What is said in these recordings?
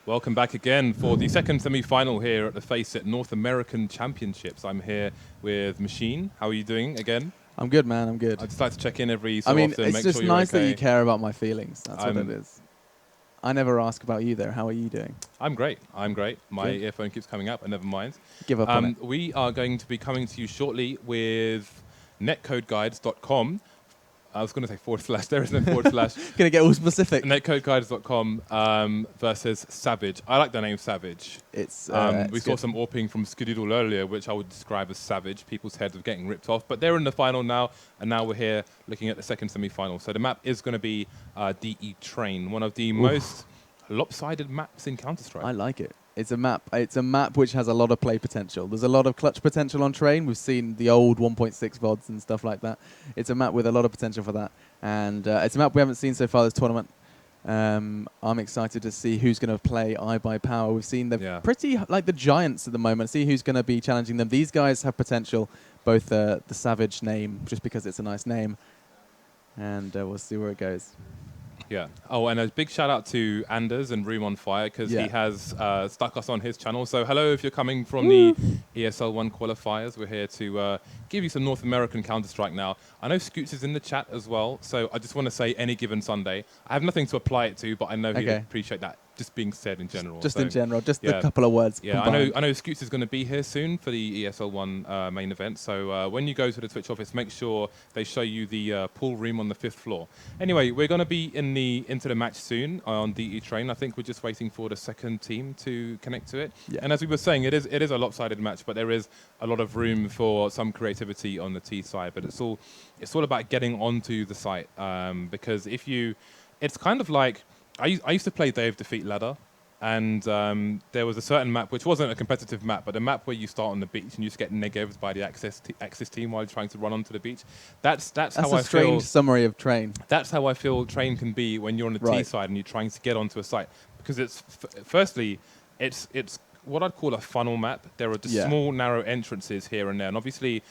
Welcome back again for the second semi-final here at the FACEIT North American Championships. I'm here with Machine. How are you doing again? I'm good, man. I'm good. I just like to check in every so often. often, It's make just sure you're nice okay. that you care about my feelings. That's what it is. I never ask about you, though. How are you doing? I'm great. I'm great. My Good. earphone keeps coming up, but never mind. Give up on it. We are going to be coming to you shortly with NetCodeGuides.com. I was going to say /. There is no /. Going to get all specific. NetCodeGuides.com versus Savage. I like the name Savage. It's we saw some AWPing from Skidoodle earlier, which I would describe as savage. People's heads are getting ripped off. But they're in the final now, and now we're here looking at the second semi-final. So the map is going to be DE Train, one of the most lopsided maps in Counter-Strike. I like it. It's a map. It's a map which has a lot of play potential. There's a lot of clutch potential on Train. We've seen the old 1.6 VODs and stuff like that. It's a map with a lot of potential for that. And it's a map we haven't seen so far this tournament. I'm excited to see who's going to play iBUYPOWER. We've seen the pretty like the giants at the moment. See who's going to be challenging them. These guys have potential, both the Savage name, just because it's a nice name. And we'll see where it goes. Yeah. Oh, and a big shout out to Anders and Room on Fire because he has stuck us on his channel. So hello, if you're coming from the ESL1 qualifiers, we're here to give you some North American Counter-Strike now. I know Scoots is in the chat as well, so I just want to say any given Sunday. I have nothing to apply it to, but I know he'd appreciate that just being said in general. Just in general, just a couple of words. Yeah, combined. I know Scoots is going to be here soon for the ESL1 main event. So when you go to the Twitch office, make sure they show you the pool room on the 5th floor. Anyway, we're going to be into the match soon on DE Train. I think we're just waiting for the second team to connect to it. Yeah. And as we were saying, it is a lopsided match, but there is a lot of room for some creativity on the T side. But it's all about getting onto the site because it's kind of like. I used to play Day of Defeat Ladder, and there was a certain map, which wasn't a competitive map, but a map where you start on the beach and you just get negatived by the Axis team while you're trying to run onto the beach. That's how I feel. A strange summary of Train. That's how I feel Train can be when you're on the T side and you're trying to get onto a site. Because firstly, it's what I'd call a funnel map. There are just small, narrow entrances here and there. And obviously,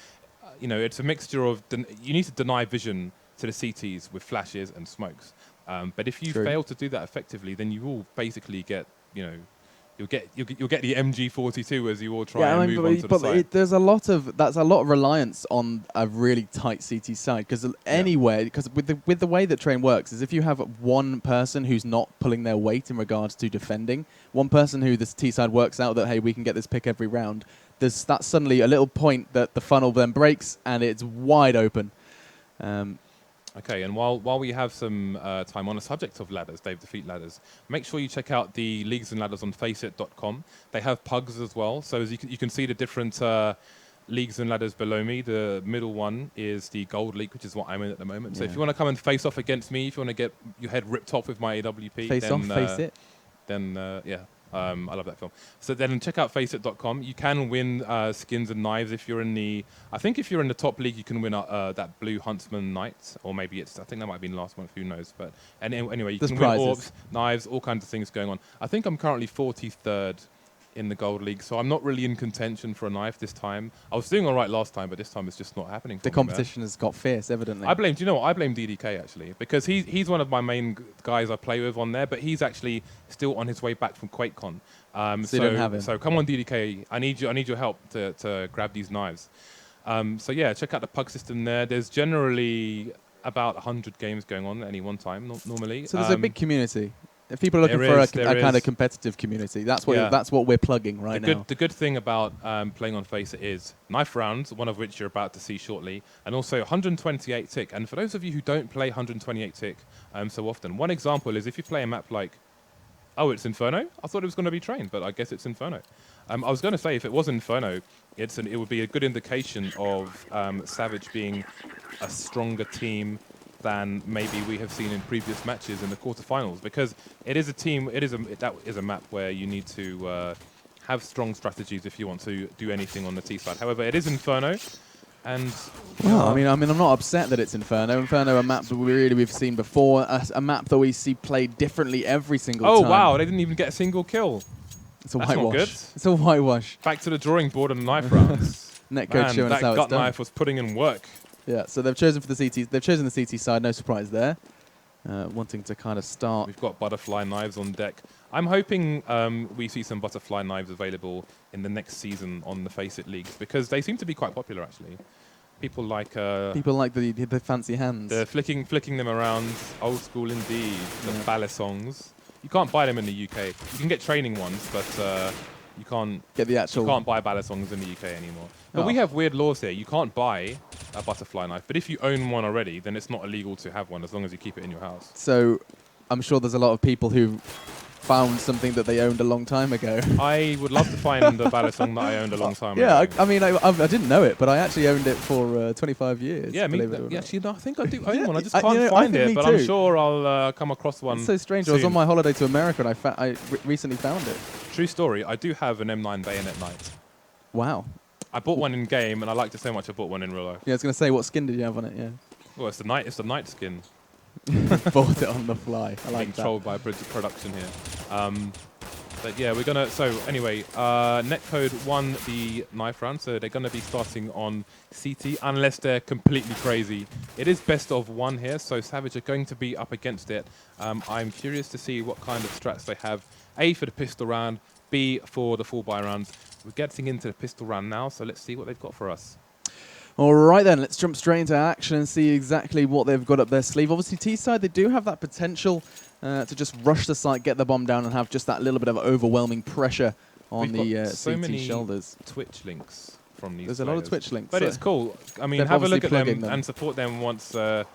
it's a mixture of, you need to deny vision to the CTs with flashes and smokes. But if you fail to do that effectively, then you will basically get, you'll get the MG42 as you all try and move onto the site. There's a lot of reliance on a really tight CT side because with the way that Train works is if you have one person who's not pulling their weight in regards to defending, one person who this T side works out that hey we can get this pick every round, that's suddenly a little point that the funnel then breaks and it's wide open. Okay, and while we have some time on the subject of ladders, Dave Defeat ladders, make sure you check out the leagues and ladders on FACEIT.com. They have pugs as well, so as you can see the different leagues and ladders below me. The middle one is the Gold League, which is what I'm in at the moment. So if you want to come and face off against me, if you want to get your head ripped off with my AWP, I love that film. So then check out FACEIT.com. You can win skins and knives if you're in the... I think if you're in the top league, you can win that blue Huntsman Knight. Or maybe I think that might have been last month, who knows. But anyway, you can win orbs, knives, all kinds of things going on. I think I'm currently 43rd in the Gold League, so I'm not really in contention for a knife this time. I was doing all right last time, but this time it's just not happening for me. The competition has got fierce, evidently. I blame DDK, actually, because he's one of my main guys I play with on there, but he's actually still on his way back from QuakeCon. So you don't have him. So come on, DDK, I need your help to grab these knives. So yeah, check out the pug system there. There's generally about 100 games going on at any one time, normally. So there's a big community. If people are looking for a kind of competitive community, that's what we're plugging now. The good thing about playing on FACEIT is knife rounds, one of which you're about to see shortly, and also 128 tick. And for those of you who don't play 128 tick so often, one example is if you play a map like, it's Inferno? I thought it was going to be Train, but I guess it's Inferno. I was going to say if it was Inferno, it would be a good indication of Savage being a stronger team than maybe we have seen in previous matches in the quarterfinals, because it is a map where you need to have strong strategies if you want to do anything on the T side. However, it is Inferno, and I mean, I'm not upset that it's Inferno. Inferno, a map that we've seen before, a map that we see played differently every single time. Oh wow, they didn't even get a single kill. It's a whitewash. It's a whitewash. Back to the drawing board on the knife rounds. Netcode showing us how it's done. That gut knife was putting in work. Yeah, so they've chosen the CT side, no surprise there. wanting to kind of start. We've got butterfly knives on deck. I'm hoping we see some butterfly knives available in the next season on the FACEIT leagues, because they seem to be quite popular, actually. People like the fancy hands. the flicking them around, old school indeed. The balisongs. You can't buy them in the UK. You can get training ones, but you can't get the actual. You can't buy balisongs in the UK anymore. But we have weird laws here. You can't buy a butterfly knife, but if you own one already, then it's not illegal to have one as long as you keep it in your house. So, I'm sure there's a lot of people who found something that they owned a long time ago. I would love to find the balisong that I owned a long time ago. Yeah, I mean, I didn't know it, but I actually owned it for 25 years. Yeah, actually, no, I think I do own one. I just can't you know, find it, but too. I'm sure I'll come across one. It's so strange. Soon. I was on my holiday to America and I recently found it. True story. I do have an M9 bayonet knight. Wow. I bought one in game, and I liked it so much I bought one in real life. Yeah, I was going to say, what skin did you have on it? Yeah. Well, it's the knight skin. Bought it on the fly. I like Being that. trolled by production here. But yeah, we're gonna. So anyway, Netcode won the knife round, so they're gonna be starting on CT unless they're completely crazy. It is best of one here, so Savage are going to be up against it. I'm curious to see what kind of strats they have. A for the pistol round, B for the 4x rounds. We're getting into the pistol round now, so let's see what they've got for us. All right then, let's jump straight into action and see exactly what they've got up their sleeve. Obviously, T-side, they do have that potential to just rush the site, get the bomb down, and have just that little bit of overwhelming pressure on the so CT many shoulders. Twitch links from these There's players. a lot of Twitch links. But so it's cool. I mean, they're have a look obviously at them, plugging and support them once we're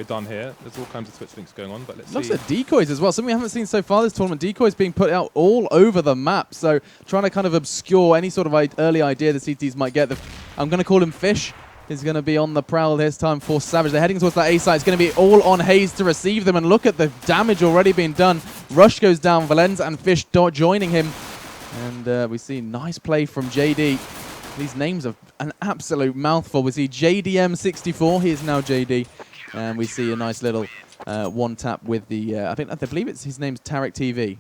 done here. There's all kinds of Twitch links going on, but let's Looks see. at decoys as well. Something we haven't seen so far this tournament. Decoys being put out all over the map. So trying to kind of obscure any sort of early idea the CTs might get. I'm going to call him Fish. Is going to be on the prowl this time for Savage. They're heading towards that A site. It's going to be all on Hayes to receive them. And look at the damage already being done. Rush goes down. Valenza and Fish joining him. And we see nice play from JD. These names are an absolute mouthful. We see JDM64. He is now JD. And we see a nice little one tap with the, I believe his name's Tarek TV.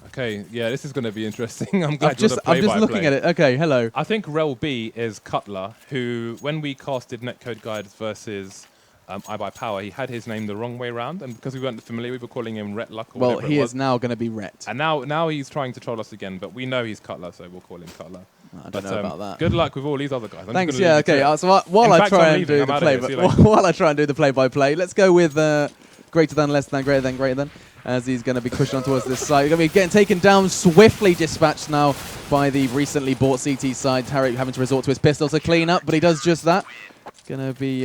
Okay, yeah, this is going to be interesting. I'm glad I'm just looking at it. Okay, hello. I think Rel B is Cutler, who, when we casted Netcode Guides versus iBUYPOWER, he had his name the wrong way around, and because we weren't familiar, we were calling him Retluck or whatever it was. He is now going to be Ret. And now he's trying to troll us again, but we know he's Cutler, so we'll call him Cutler. I don't know about that. Good luck with all these other guys. Thanks. Yeah. Okay. So while I try and do the play-by-play, let's go with greater than, less than, greater than, greater than. As he's going to be pushed on towards this side. He's going to be getting taken down, swiftly dispatched now by the recently bought CT side. Tarek having to resort to his pistol to clean up, but he does just that. Going to be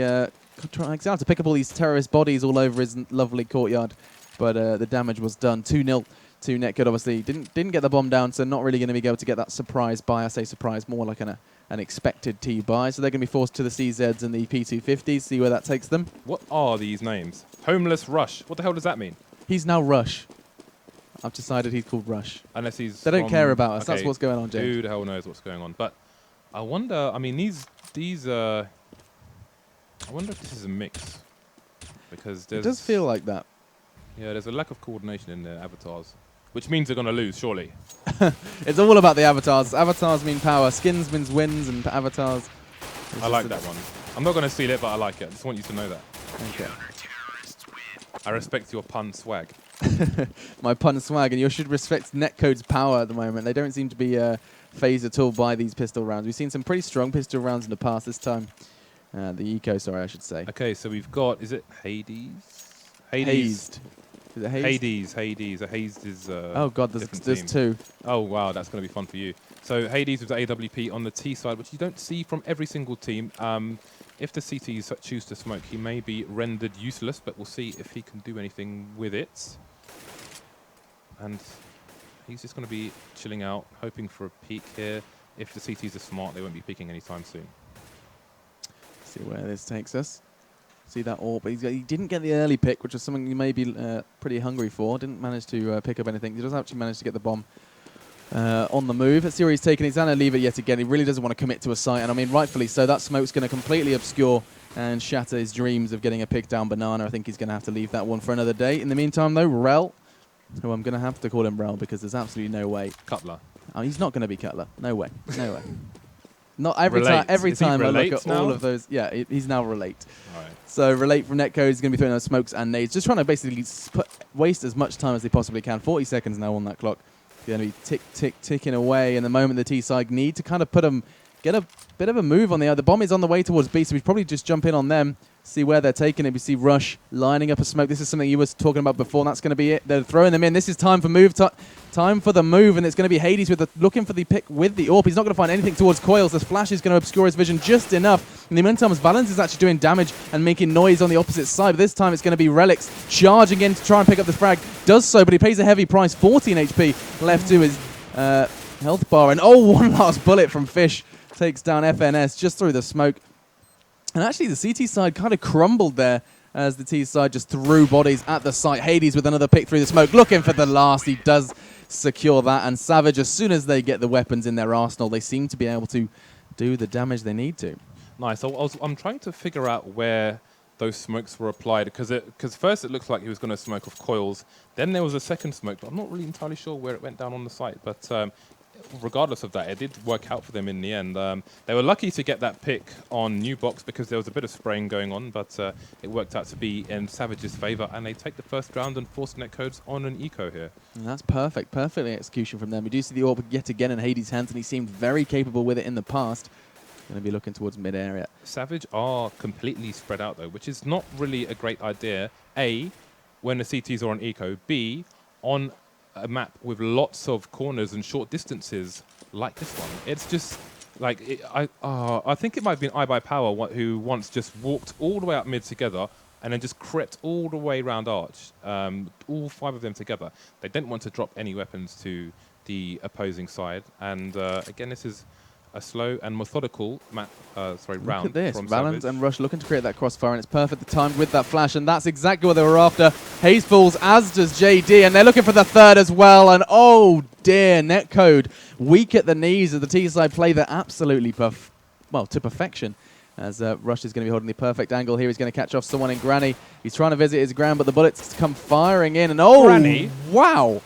trying to pick up all these terrorist bodies all over his lovely courtyard. But the damage was done. 2-0 to Netcode. Obviously, didn't get the bomb down, so not really going to be able to get that surprise buy. I say surprise, more like an expected T buy. So they're going to be forced to the CZs and the P250s. See where that takes them. What are these names? Homeless Rush. What the hell does that mean? He's now Rush. I've decided he's called Rush. Unless he's. They don't care about us. Okay. That's what's going on, James. Who the hell knows what's going on? But I wonder. I mean, these. I wonder if this is a mix, because there's. It does feel like that. Yeah, there's a lack of coordination in their avatars, which means they're going to lose, surely. It's all about the avatars. Avatars mean power. Skins means wins, and avatars. I like that one. I'm not going to steal it, but I like it. I just want you to know that. Okay. I respect your pun swag. My pun swag, and you should respect Netcode's power at the moment. They don't seem to be phased at all by these pistol rounds. We've seen some pretty strong pistol rounds in the past. This time, the eco, sorry, I should say. Okay, so we've got, is it Hades? Hazed. Is it hazed? Hades. Hazed is oh god, there's two. Oh wow, that's going to be fun for you. So Hades with the AWP on the T side, which you don't see from every single team. If the CTs choose to smoke, he may be rendered useless, but we'll see if he can do anything with it. And he's just going to be chilling out, hoping for a peek here. If the CTs are smart, they won't be peeking anytime soon. See where this takes us. See that AWP, but he didn't get the early pick, which was something he may be pretty hungry for. Didn't manage to pick up anything. He does actually manage to get the bomb on the move. Let's see where he's taken. He's going to leave it yet again. He really doesn't want to commit to a site, and I mean, rightfully so. That smoke's going to completely obscure and shatter his dreams of getting a pick down banana. I think he's going to have to leave that one for another day. In the meantime, though, Rel, who I'm going to have to call him Rel because there's absolutely no way. Cutler. Oh, he's not going to be Cutler. No way. No way. Not every time. Every Is he time I look relate at now? all of those. Yeah, he's now relate. All right. So relate from Netcode is going to be throwing those smokes and nades, just trying to basically waste as much time as they possibly can. 40 seconds now on that clock. Going to be ticking away. And the moment the T side need to kind of get a bit of a move on the other. The bomb is on the way towards B, so we probably just jump in on them, see where they're taking it. We see Rush lining up a smoke. This is something you were talking about before, and that's going to be it. They're throwing them in. This is time for move. Time for the move, and it's going to be Hades looking for the pick with the AWP. He's not going to find anything towards Coils. This flash is going to obscure his vision just enough. In the meantime, Valens is actually doing damage and making noise on the opposite side. But this time, it's going to be Relics charging in to try and pick up the frag. Does so, but he pays a heavy price. 14 HP left to his health bar. And one last bullet from Fish takes down FNS just through the smoke. And actually, the CT side kind of crumbled there as the T side just threw bodies at the site. Hades with another pick through the smoke, looking for the last. He does secure that. And Savage, as soon as they get the weapons in their arsenal, they seem to be able to do the damage they need to. Nice. I'm trying to figure out where those smokes were applied, because first it looks like he was going to smoke off Coils. Then there was a second smoke, but I'm not really entirely sure where it went down on the site. But regardless of that, it did work out for them in the end. They were lucky to get that pick on New Box because there was a bit of spraying going on, but it worked out to be in Savage's favor, and they take the first round and force Netcodes on an eco here. And that's perfect execution from them. We do see the AWP yet again in Hades' hands, and he seemed very capable with it in the past. Going to be looking towards mid-area. Savage are completely spread out, though, which is not really a great idea. A, when the CTs are on eco. B, on a map with lots of corners and short distances like this one. It's just like, I think it might have been iBUYPOWER who once just walked all the way up mid together and then just crept all the way around Arch, all 5 of them together. They didn't want to drop any weapons to the opposing side. And again, this is a slow and methodical round. Look at this. From Valens Savage. and Rush looking to create that crossfire, and it's perfect the time with that flash, and that's exactly what they were after. Haze falls, as does JD, and they're looking for the third as well, and oh dear, Netcode weak at the knees as the T-side play that absolutely to perfection. As Rush is going to be holding the perfect angle here. He's going to catch off someone in Granny. He's trying to visit his ground, but the bullets come firing in, and Granny? Wow.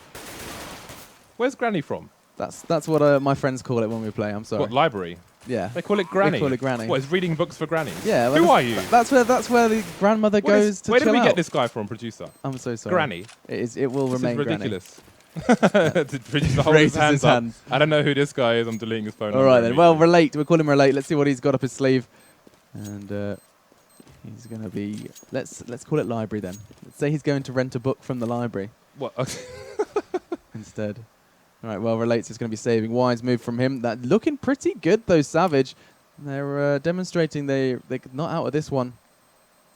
Where's Granny from? That's what my friends call it when we play. I'm sorry. What, library? Yeah. They call it Granny? They call it Granny. What, is reading books for grannies? Yeah. Who are you? That's where the grandmother goes to Where chill did we out. get this guy from, producer? I'm so sorry. Granny. It will This remain is Granny. ridiculous. The producer holds his Raises his hands up. hands. I don't know who this guy is. I'm deleting his phone All number right then. Well, immediately. Relate. We'll call him Relate. Let's see what he's got up his sleeve. And he's going to be... Let's call it library then. Let's say he's going to rent a book from the library What? instead. All right, well, Relates is going to be saving. Wise move from him. That looking pretty good, though, Savage. They're demonstrating they're not out of this one.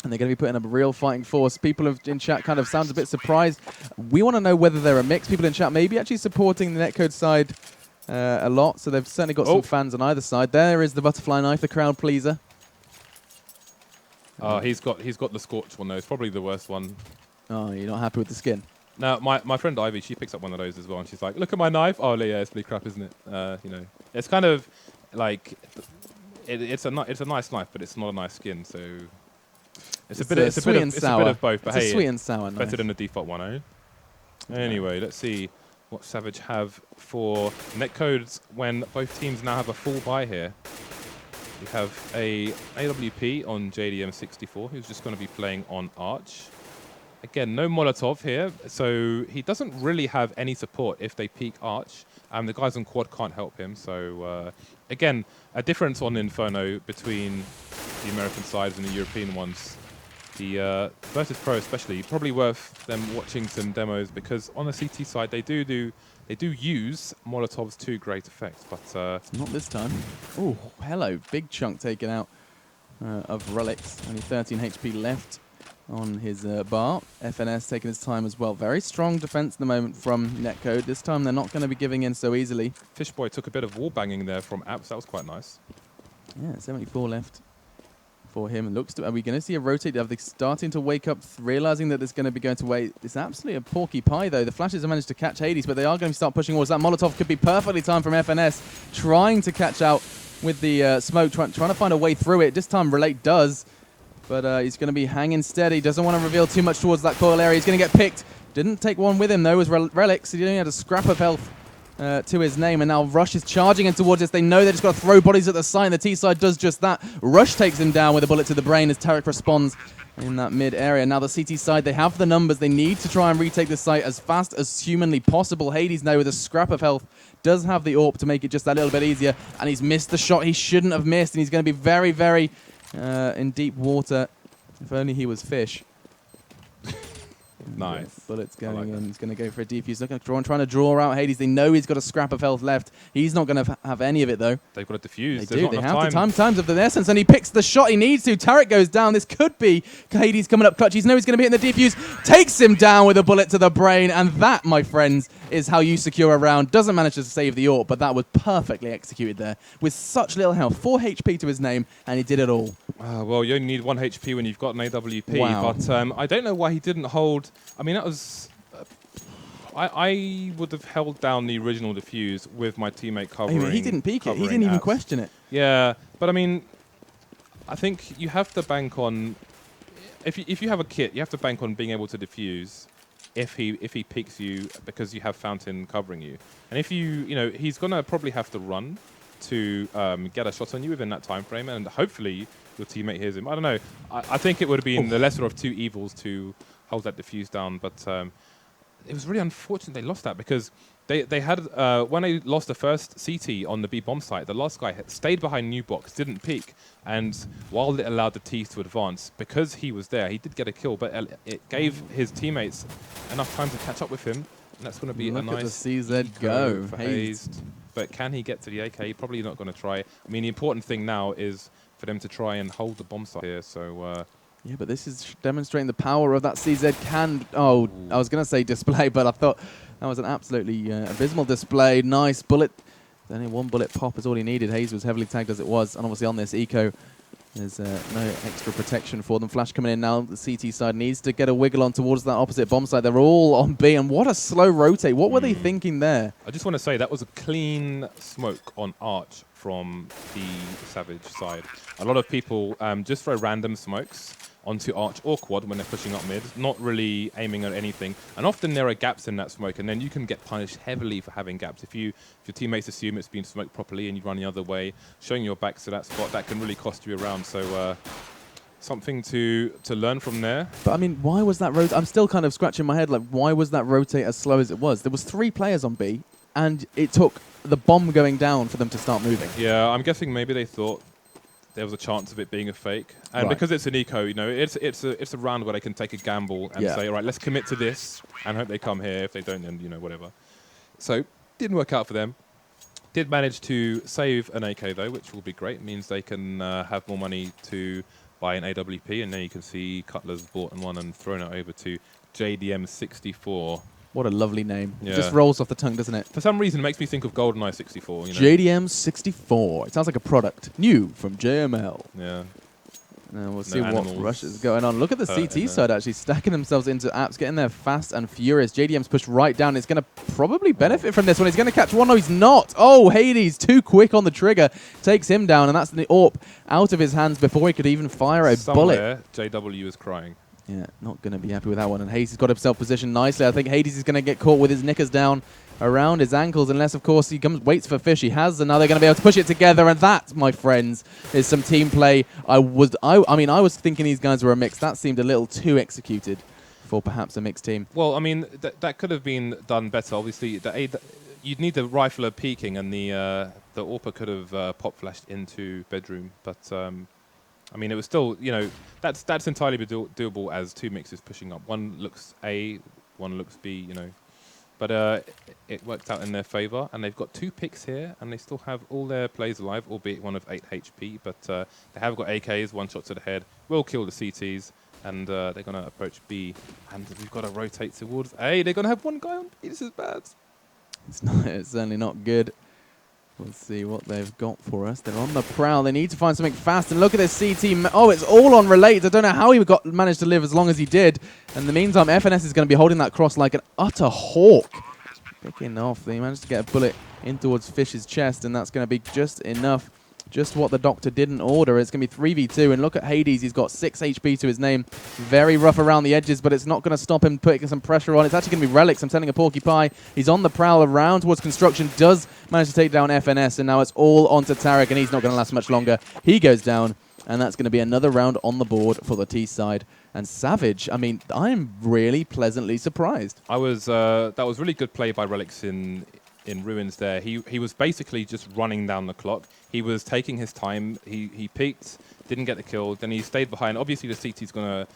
And they're going to be putting up a real fighting force. People in chat kind of sounds a bit surprised. We want to know whether they're a mix. People in chat maybe actually supporting the Netcode side a lot. So they've certainly got some fans on either side. There is the butterfly knife, the crowd pleaser. He's got the scorched one, though. It's probably the worst one. Oh, you're not happy with the skin? Now, my friend Ivy, she picks up one of those as well, and she's like, "Look at my knife." Oh, yeah, it's pretty crap, isn't it? You know, it's kind of like it's a nice knife, but it's not a nice skin. So it's a bit of both. But It's hey, a sweet and sour knife. better than the default one, eh? Anyway, let's see what Savage have for Netcodes when both teams now have a full buy here. We have a AWP on JDM64, who's just going to be playing on Arch. Again, no Molotov here, so he doesn't really have any support if they peek Arch. The guys on quad can't help him, so again, a difference on Inferno between the American sides and the European ones. The Versus Pro especially, probably worth them watching some demos, because on the CT side they do use Molotovs to great effect, but not this time. Oh, hello, big chunk taken out of Relics. Only 13 HP left on his bar. FNS taking his time as well. Very strong defense at the moment from Netcode. This time they're not going to be giving in so easily. Fishboy took a bit of wall banging there from Apps. That was quite nice. Yeah, 74 left for him. Are we going to see a rotate? Are they starting to wake up, realizing that there's going to be going to wait? It's absolutely a porky pie, though. The flashes have managed to catch Hades, but they are going to start pushing towards that. Molotov could be perfectly timed from FNS, trying to catch out with the smoke, trying to find a way through it. This time, Relate does. But he's going to be hanging steady. Doesn't want to reveal too much towards that coil area. He's going to get picked. Didn't take one with him, though, as Relics. He only had a scrap of health. to his name, and now Rush is charging in towards this. They know they just got to throw bodies at the side, and the T side does just that. Rush takes him down with a bullet to the brain as Tarek responds in that mid area. Now the CT side, they have the numbers. They need to try and retake the site as fast as humanly possible. Hades now with a scrap of health does have the AWP to make it just a little bit easier, and he's missed the shot he shouldn't have missed, and he's going to be very, very in deep water. If only he was fish. Nice. Bullets going like in. that. He's going to go for a defuse. Looking trying to draw out Hades. They know he's got a scrap of health left. He's not going to have any of it, though. They've got to defuse. They do. They have the times of the essence, and he picks the shot he needs to. Tarek goes down. This could be Hades coming up clutch. He knows he's going to be in the defuse. Takes him down with a bullet to the brain, and that, my friends, is how you secure a round. Doesn't manage to save the AWP, but that was perfectly executed there with such little health. 4 HP to his name, and he did it all. Well, you only need 1 HP when you've got an AWP. Wow. But I don't know why he didn't hold. I mean, that was. I would have held down the original defuse with my teammate covering. He didn't peek it. He didn't even question it. Yeah, but I mean, I think you have to bank on. If you have a kit, you have to bank on being able to defuse. If he peeks you because you have Fountain covering you, and if he's gonna probably have to run to get a shot on you within that time frame, and hopefully your teammate hears him. I don't know. I think it would have been the lesser of two evils to hold that defuse down, but it was really unfortunate they lost that because they had when they lost the first CT on the B bomb site, the last guy had stayed behind new box, didn't peek, and while it allowed the T's to advance, because he was there, he did get a kill, but it gave his teammates enough time to catch up with him, and that's going to be a nice Look at the CZ go. for Hazed. But can he get to the AK? Probably not going to try. I mean, the important thing now is for them to try and hold the bomb site here. So. Yeah, but this is demonstrating the power of that CZ can. Oh, ooh. I was going to say display, but I thought that was an absolutely abysmal display. Nice bullet. Only 1 bullet pop is all he needed. Hayes was heavily tagged as it was, and obviously on this eco, there's no extra protection for them. Flash coming in now. The CT side needs to get a wiggle on towards that opposite bomb side. They're all on B, and what a slow rotate. What were they thinking there? I just want to say that was a clean smoke on Arch from the Savage side. A lot of people just throw random smokes onto Arch or Quad when they're pushing up mid, not really aiming at anything. And often there are gaps in that smoke, and then you can get punished heavily for having gaps. If your teammates assume it's been smoked properly and you run the other way, showing your back to that spot, that can really cost you a round. So something to learn from there. But I mean, why was that rotate? I'm still kind of scratching my head, like, why was that rotate as slow as it was? There was 3 players on B, and it took the bomb going down for them to start moving. Yeah, I'm guessing maybe they thought there was a chance of it being a fake, and because it's an eco, it's a round where they can take a gamble and say, all right, let's commit to this and hope they come here. If they don't, then whatever. So didn't work out for them. Did manage to save an AK though, which will be great. It means they can have more money to buy an AWP, and then you can see Cutler's bought one and thrown it over to JDM64. What a lovely name. Yeah. It just rolls off the tongue, doesn't it? For some reason, it makes me think of GoldenEye 64. JDM64. It sounds like a product. New from JML. Yeah. Now we'll see what rush is going on. Look at the CT side actually stacking themselves into apps, getting there fast and furious. JDM's pushed right down. It's going to probably benefit from this one. He's going to catch one. No, he's not. Oh, Hades, too quick on the trigger. Takes him down, and that's the AWP out of his hands before he could even fire a bullet. JW is crying. Yeah, not going to be happy with that one. And Hades has got himself positioned nicely. I think Hades is going to get caught with his knickers down around his ankles, unless, of course, he waits for Fish. He has, and now they're going to be able to push it together. And that, my friends, is some team play. I mean, I was thinking these guys were a mix. That seemed a little too executed for perhaps a mixed team. Well, I mean, that could have been done better. Obviously, you'd need the rifler peeking, and the AWPer could have pop flashed into bedroom, but. I mean, it was still, that's entirely doable as 2 mixes pushing up. One looks A, one looks B, But it worked out in their favor, and they've got 2 picks here, and they still have all their plays alive, albeit one of 8 HP. But they have got AKs, 1 shot to the head, will kill the CTs, and they're going to approach B. And we've got to rotate towards A. They're going to have 1 guy on B. This is bad. It's certainly not good. Let's see what they've got for us. They're on the prowl. They need to find something fast. And look at this CT. Oh, it's all on relates. I don't know how he managed to live as long as he did. In the meantime, FNS is going to be holding that cross like an utter hawk. Picking off. They managed to get a bullet in towards Fish's chest, and that's going to be just enough just what the doctor didn't order. It's going to be 3v2, and look at Hades. He's got 6 HP to his name. Very rough around the edges, but it's not going to stop him putting some pressure on. It's actually going to be Relics. I'm telling a Porcupine. He's on the prowl around towards construction, does manage to take down FNS, and now it's all onto Tarek, and he's not going to last much longer. He goes down, and that's going to be another round on the board for the T side. And Savage, I mean, I'm really pleasantly surprised. That was really good play by Relics in Ruins there. He was basically just running down the clock. He was taking his time. He peeked, didn't get the kill, then he stayed behind. Obviously the CT's gonna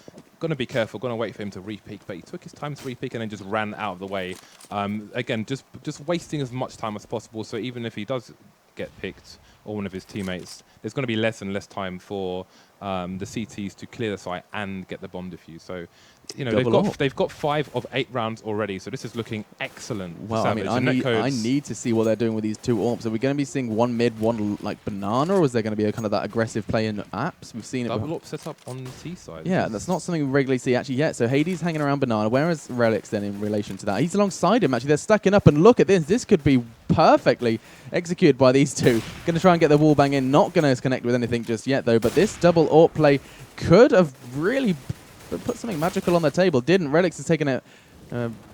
be careful, gonna wait for him to re-peek, but he took his time to re-peek and then just ran out of the way. Again, just wasting as much time as possible, so even if he does get picked or one of his teammates, there's going to be less and less time for the CTs to clear the site and get the bomb defused. So, you know, they've got 5 of 8 rounds already. So this is looking excellent. Well, I mean, I need to see what they're doing with these 2 AWPs. Are we going to be seeing one mid, one like banana, or is there going to be a kind of that aggressive play in apps? We've seen double AWP set up on the T side. Yeah, that's not something we regularly see actually yet. So Hades hanging around banana. Where is Relics then in relation to that? He's alongside him actually. They're stacking up, and look at this. This could be perfectly executed by these 2. Going to try and get the wall bang in. Not going to connect with anything just yet though. But this double AWP play could have really put something magical on the table. Didn't. Relics has taken a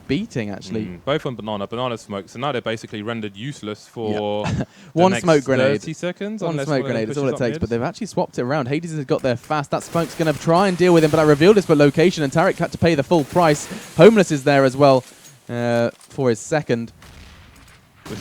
beating actually. Both on banana smoke. So now they're basically rendered useless for one smoke grenade. 30 seconds. One smoke grenade is all it takes. But they've actually swapped it around. Hades has got there fast. That smoke's going to try and deal with him. But I revealed this for location, and Tarek had to pay the full price. Homeless is there as well for his second.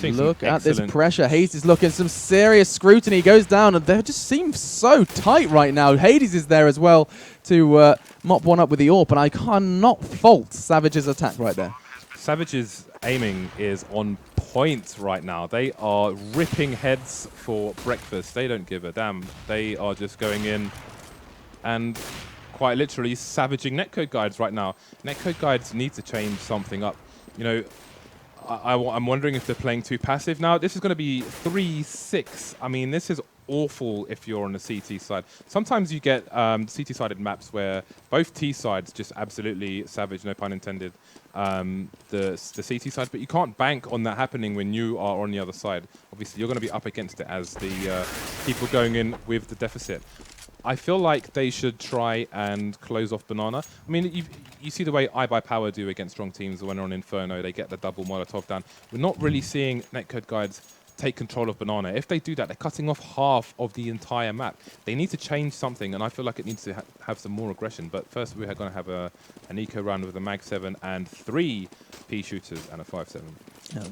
Look at this pressure. Hades is looking some serious scrutiny. He goes down, and they just seem so tight right now. Hades is there as well to mop one up with the AWP, and I cannot fault Savage's attack right there. Savage's aiming is on point right now. They are ripping heads for breakfast. They don't give a damn. They are just going in and quite literally savaging Netcode Guides right now. Netcode Guides need to change something up. You know, I'm wondering if they're playing too passive now. This is going to be 3-6. I mean, this is awful if you're on the CT side. Sometimes you get CT-sided maps where both T sides just absolutely savage, no pun intended, the CT side, but you can't bank on that happening when you are on the other side. Obviously, you're going to be up against it as the people going in with the deficit. I feel like they should try and close off banana. I mean, you see the way iBUYPOWER do against strong teams when they're on Inferno. They get the double Molotov down. We're not really seeing Netcode Guides take control of banana. If they do that, they're cutting off half of the entire map. They need to change something, and I feel like it needs to have some more aggression. But first, we're going to have an eco round with a Mag 7 and 3 P shooters and a 5.7.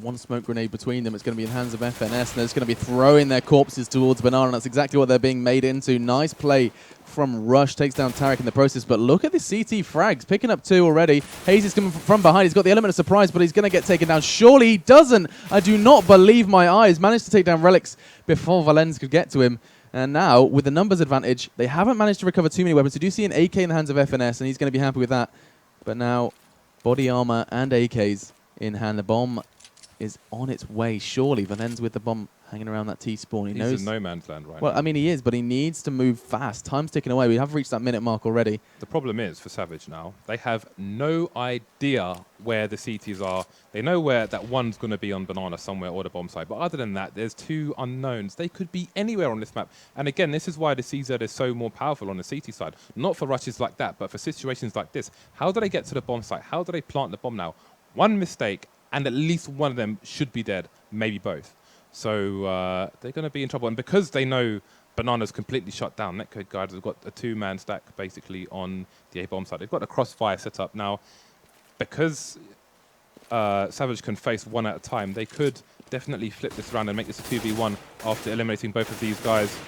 One smoke grenade between them. It's going to be in the hands of FNS, and they're just going to be throwing their corpses towards banana. And that's exactly what they're being made into. Nice play from Rush. Takes down Tarek in the process. But look at the CT frags. Picking up 2 already. Hayes is coming from behind. He's got the element of surprise, but he's going to get taken down. Surely he doesn't. I do not believe my eyes. Managed to take down Relics before Valens could get to him. And now, with the numbers advantage, they haven't managed to recover too many weapons. We do see an AK in the hands of FNS, and he's going to be happy with that. But now, body armor and AKs in hand. The bomb is on its way. Surely Valens with the bomb hanging around that T-spawn. He's in no man's land right now. Well, I mean, he is, but he needs to move fast. Time's ticking away. We have reached that minute mark already. The problem is, for Savage now, they have no idea where the CTs are. They know where that one's going to be on banana somewhere or the bomb site. But other than that, there's 2 unknowns. They could be anywhere on this map. And again, this is why the CZ is so more powerful on the CT side. Not for rushes like that, but for situations like this. How do they get to the bomb site? How do they plant the bomb now? One mistake, and at least one of them should be dead, maybe both. So they're going to be in trouble. And because they know banana's completely shut down, Netcode Guides have got a 2-man stack basically on the A-bomb side. They've got a crossfire set up. Now, because Savage can face 1 at a time, they could definitely flip this around and make this a 2v1 after eliminating both of these guys.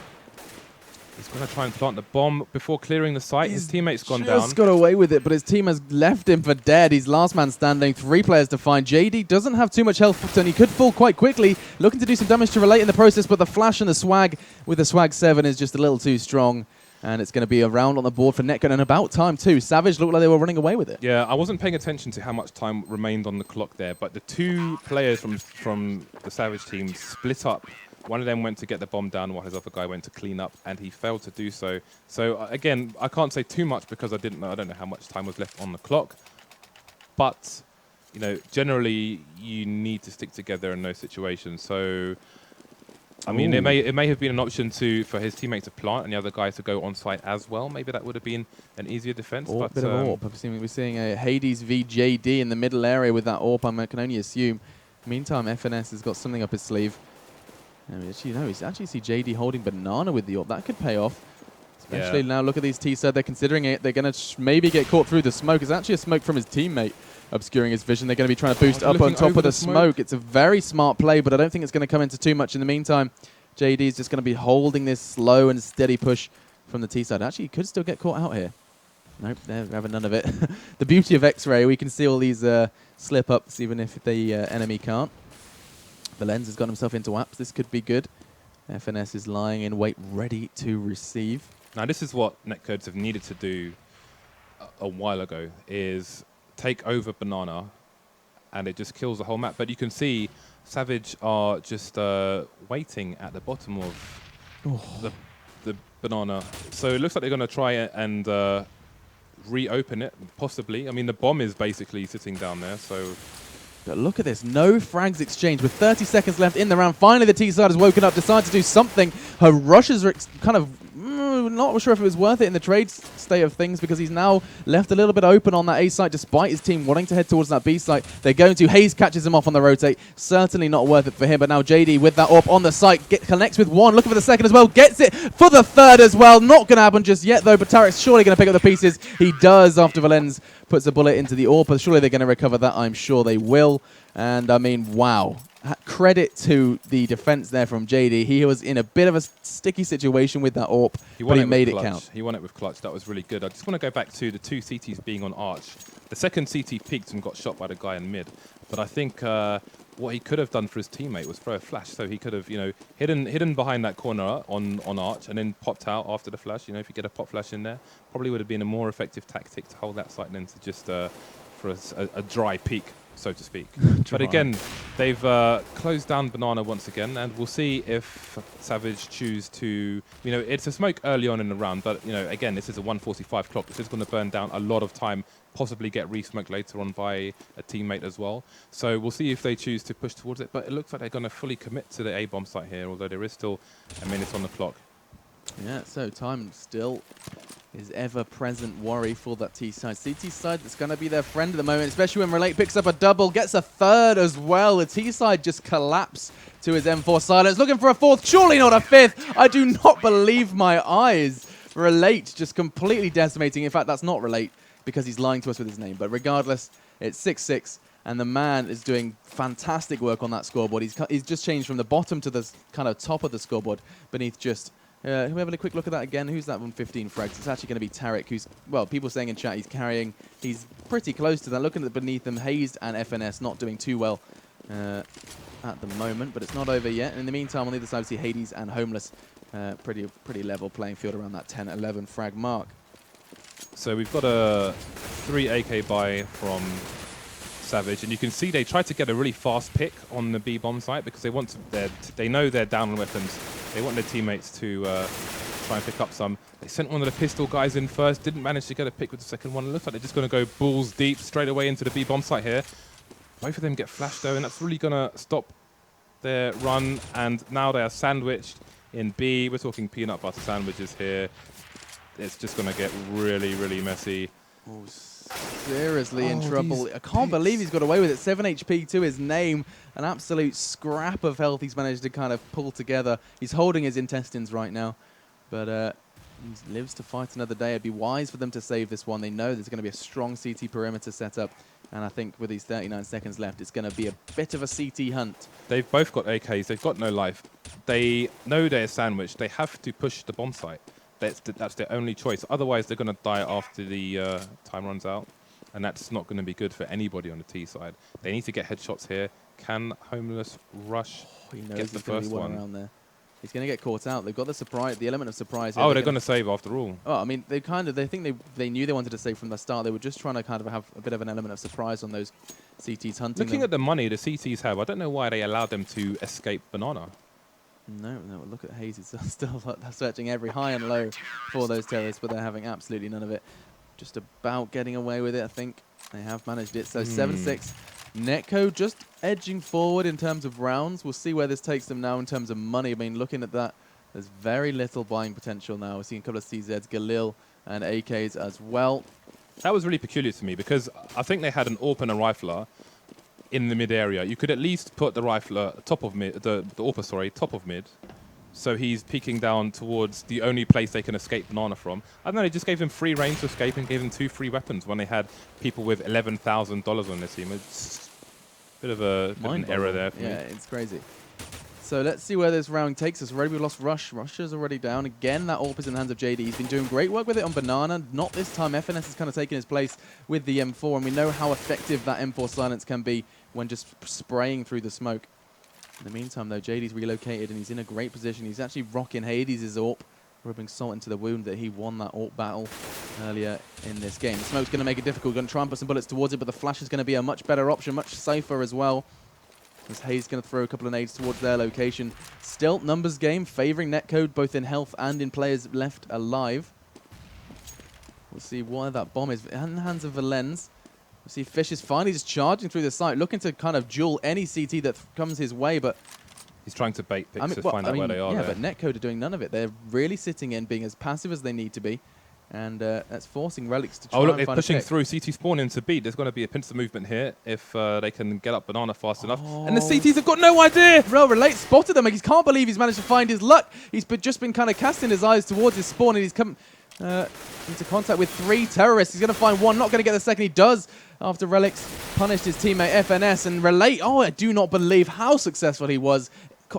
He's going to try and plant the bomb before clearing the site. His teammate's gone down. He's got away with it, but his team has left him for dead. He's last man standing. 3 players to find. JD doesn't have too much health, and he could fall quite quickly. Looking to do some damage to relate in the process, but the flash and the swag with the swag 7 is just a little too strong. And it's going to be a round on the board for Netcode, and about time too. Savage looked like they were running away with it. Yeah, I wasn't paying attention to how much time remained on the clock there, but the 2 players from the Savage team split up. One of them went to get the bomb down while his other guy went to clean up, and he failed to do so. So again, I can't say too much because I don't know how much time was left on the clock. But you know, generally you need to stick together in those situations. So I mean, it may have been an option for his teammate to plant and the other guy to go on site as well. Maybe that would have been an easier defense. Or But a bit of AWP. We're seeing a Hades v JD in the middle area with that AWP. I can only assume. Meantime, FNS has got something up his sleeve. And we actually see JD holding banana with the AWP. That could pay off. Especially now, look at these T-side. They're considering it. They're going to maybe get caught through the smoke. It's actually a smoke from his teammate obscuring his vision. They're going to be trying to boost up on top of the smoke. It's a very smart play, but I don't think it's going to come into too much in the meantime. JD is just going to be holding this slow and steady push from the T-side. Actually, he could still get caught out here. Nope, they're having none of it. The beauty of X-Ray, we can see all these slip-ups even if the enemy can't. Valenz has got himself into apps. This could be good. FNS is lying in wait, ready to receive. Now, this is what Netcodes have needed to do a while ago, is take over banana, and it just kills the whole map. But you can see Savage are just waiting at the bottom of the banana. So it looks like they're going to try and reopen it, possibly. I mean, the bomb is basically sitting down there, so... But look at this, no frags exchange with 30 seconds left in the round. Finally, the T-side has woken up, decided to do something. Her rushes are kind of not sure if it was worth it in the trade state of things because he's now left a little bit open on that A site despite his team wanting to head towards that B site. They're going to. Hayes catches him off on the rotate. Certainly not worth it for him, but now JD with that AWP on the site connects with one. Looking for the second as well. Gets it for the third as well. Not going to happen just yet, though, but Tarek's surely going to pick up the pieces. He does after Valenz puts a bullet into the AWP. Surely they're going to recover that. I'm sure they will. And, I mean, wow. Credit to the defense there from JD. He was in a bit of a sticky situation with that AWP, but he made it count. He won it with clutch. That was really good. I just want to go back to the two CTs being on Arch. The second CT peaked and got shot by the guy in mid. But I think what he could have done for his teammate was throw a flash. So he could have, hidden behind that corner on Arch and then popped out after the flash. If you get a pop flash in there, probably would have been a more effective tactic to hold that site than to just for a dry peak, so to speak. But again, they've closed down banana once again, and we'll see if Savage choose to, it's a smoke early on in the round, but, again, this is a 1:45 clock. This is going to burn down a lot of time, possibly get re-smoked later on by a teammate as well. So we'll see if they choose to push towards it, but it looks like they're going to fully commit to the A-bomb site here, although there is still a minute on the clock. Yeah, so time still is ever-present worry for that T-side. CT side that's going to be their friend at the moment, especially when Relate picks up a double, gets a third as well. The T-side just collapsed to his M4 silence, looking for a fourth, surely not a fifth. I do not believe my eyes. Relate just completely decimating. In fact, that's not Relate because he's lying to us with his name. But regardless, it's 6-6. And the man is doing fantastic work on that scoreboard. He's just changed from the bottom to the kind of top of the scoreboard beneath just... can we have a quick look at that again? Who's that 15 frags? It's actually going to be Tarek, who's, well, people saying in chat he's carrying. He's pretty close to that. Looking at beneath them, Hayes and FNS not doing too well at the moment, but it's not over yet. And in the meantime, on the other side, we see Hades and Homeless. Pretty level playing field around that 10-11 frag mark. So we've got a 3 AK buy from Savage, and you can see they tried to get a really fast pick on the B bomb site because they know they're down on weapons. They want their teammates to try and pick up some. They sent one of the pistol guys in first, didn't manage to get a pick with the second one. It looks like they're just going to go balls deep straight away into the B bomb site here. Both of them get flashed though, and that's really going to stop their run. And now they are sandwiched in B. We're talking peanut butter sandwiches here. It's just going to get really, really messy. Oh, seriously in trouble. I can't believe he's got away with it. 7 HP to his name. An absolute scrap of health he's managed to kind of pull together. He's holding his intestines right now. But he lives to fight another day. It'd be wise for them to save this one. They know there's going to be a strong CT perimeter setup. And I think with these 39 seconds left, it's going to be a bit of a CT hunt. They've both got AKs. They've got no life. They know they're sandwiched. They have to push the bomb site. That's their only choice. Otherwise, they're going to die after the time runs out. And that's not going to be good for anybody on the T side. They need to get headshots here. Can Homeless rush get the first one? Around there. He's going to get caught out. They've got the surprise, the element of surprise. Here. Oh, they're going to save after all. Oh, I mean, they think they knew they wanted to save from the start. They were just trying to kind of have a bit of an element of surprise on those CTs hunting. Looking at the money the CTs have, I don't know why they allowed them to escape banana. No, look at Hayes. It's still searching every high and low for those terrorists, but they're having absolutely none of it. Just about getting away with it, I think. They have managed it. So 7-6. Netcode just edging forward in terms of rounds. We'll see where this takes them now in terms of money. I mean, looking at that, there's very little buying potential now. We're seeing a couple of CZs, Galil, and AKs as well. That was really peculiar to me because I think they had an AWP and a rifler in the mid area. You could at least put the rifler top of mid, the AWPer, sorry, top of mid. So he's peeking down towards the only place they can escape Banana from. I don't know, they just gave him free reign to escape and gave him 2 free weapons when they had people with $11,000 on their team. It's a bit of an error there for me. Yeah, it's crazy. So let's see where this round takes us. Already we lost Rush. Rush is already down. Again, that AWP is in the hands of JD. He's been doing great work with it on Banana. Not this time. FNS has kind of taken his place with the M4, and we know how effective that M4 silence can be when just spraying through the smoke. In the meantime, though, JD's relocated, and he's in a great position. He's actually rocking Hades' AWP, rubbing salt into the wound that he won that AWP battle earlier in this game. The smoke's going to make it difficult. Going to try and put some bullets towards it, but the flash is going to be a much better option, much safer as well. As Hayes going to throw a couple of nades towards their location. Still, numbers game, favoring Netcode both in health and in players left alive. We'll see why that bomb is in the hands of Valens. We'll see Fish is finally just charging through the site, looking to kind of duel any CT that comes his way, but he's trying to bait picks to find out where they are. Yeah, but Netcode are doing none of it. They're really sitting in, being as passive as they need to be. And that's forcing Relics to try and find a pick. They're pushing through CT spawn into B. There's going to be a pincer movement here if they can get up Banana fast enough. And the CTs have got no idea! Well, Relate spotted them. He can't believe he's managed to find his luck. He's just been kind of casting his eyes towards his spawn, and he's come into contact with 3 terrorists. He's going to find one, not going to get the second. He does after Relics punished his teammate FNS. And Relate, I do not believe how successful he was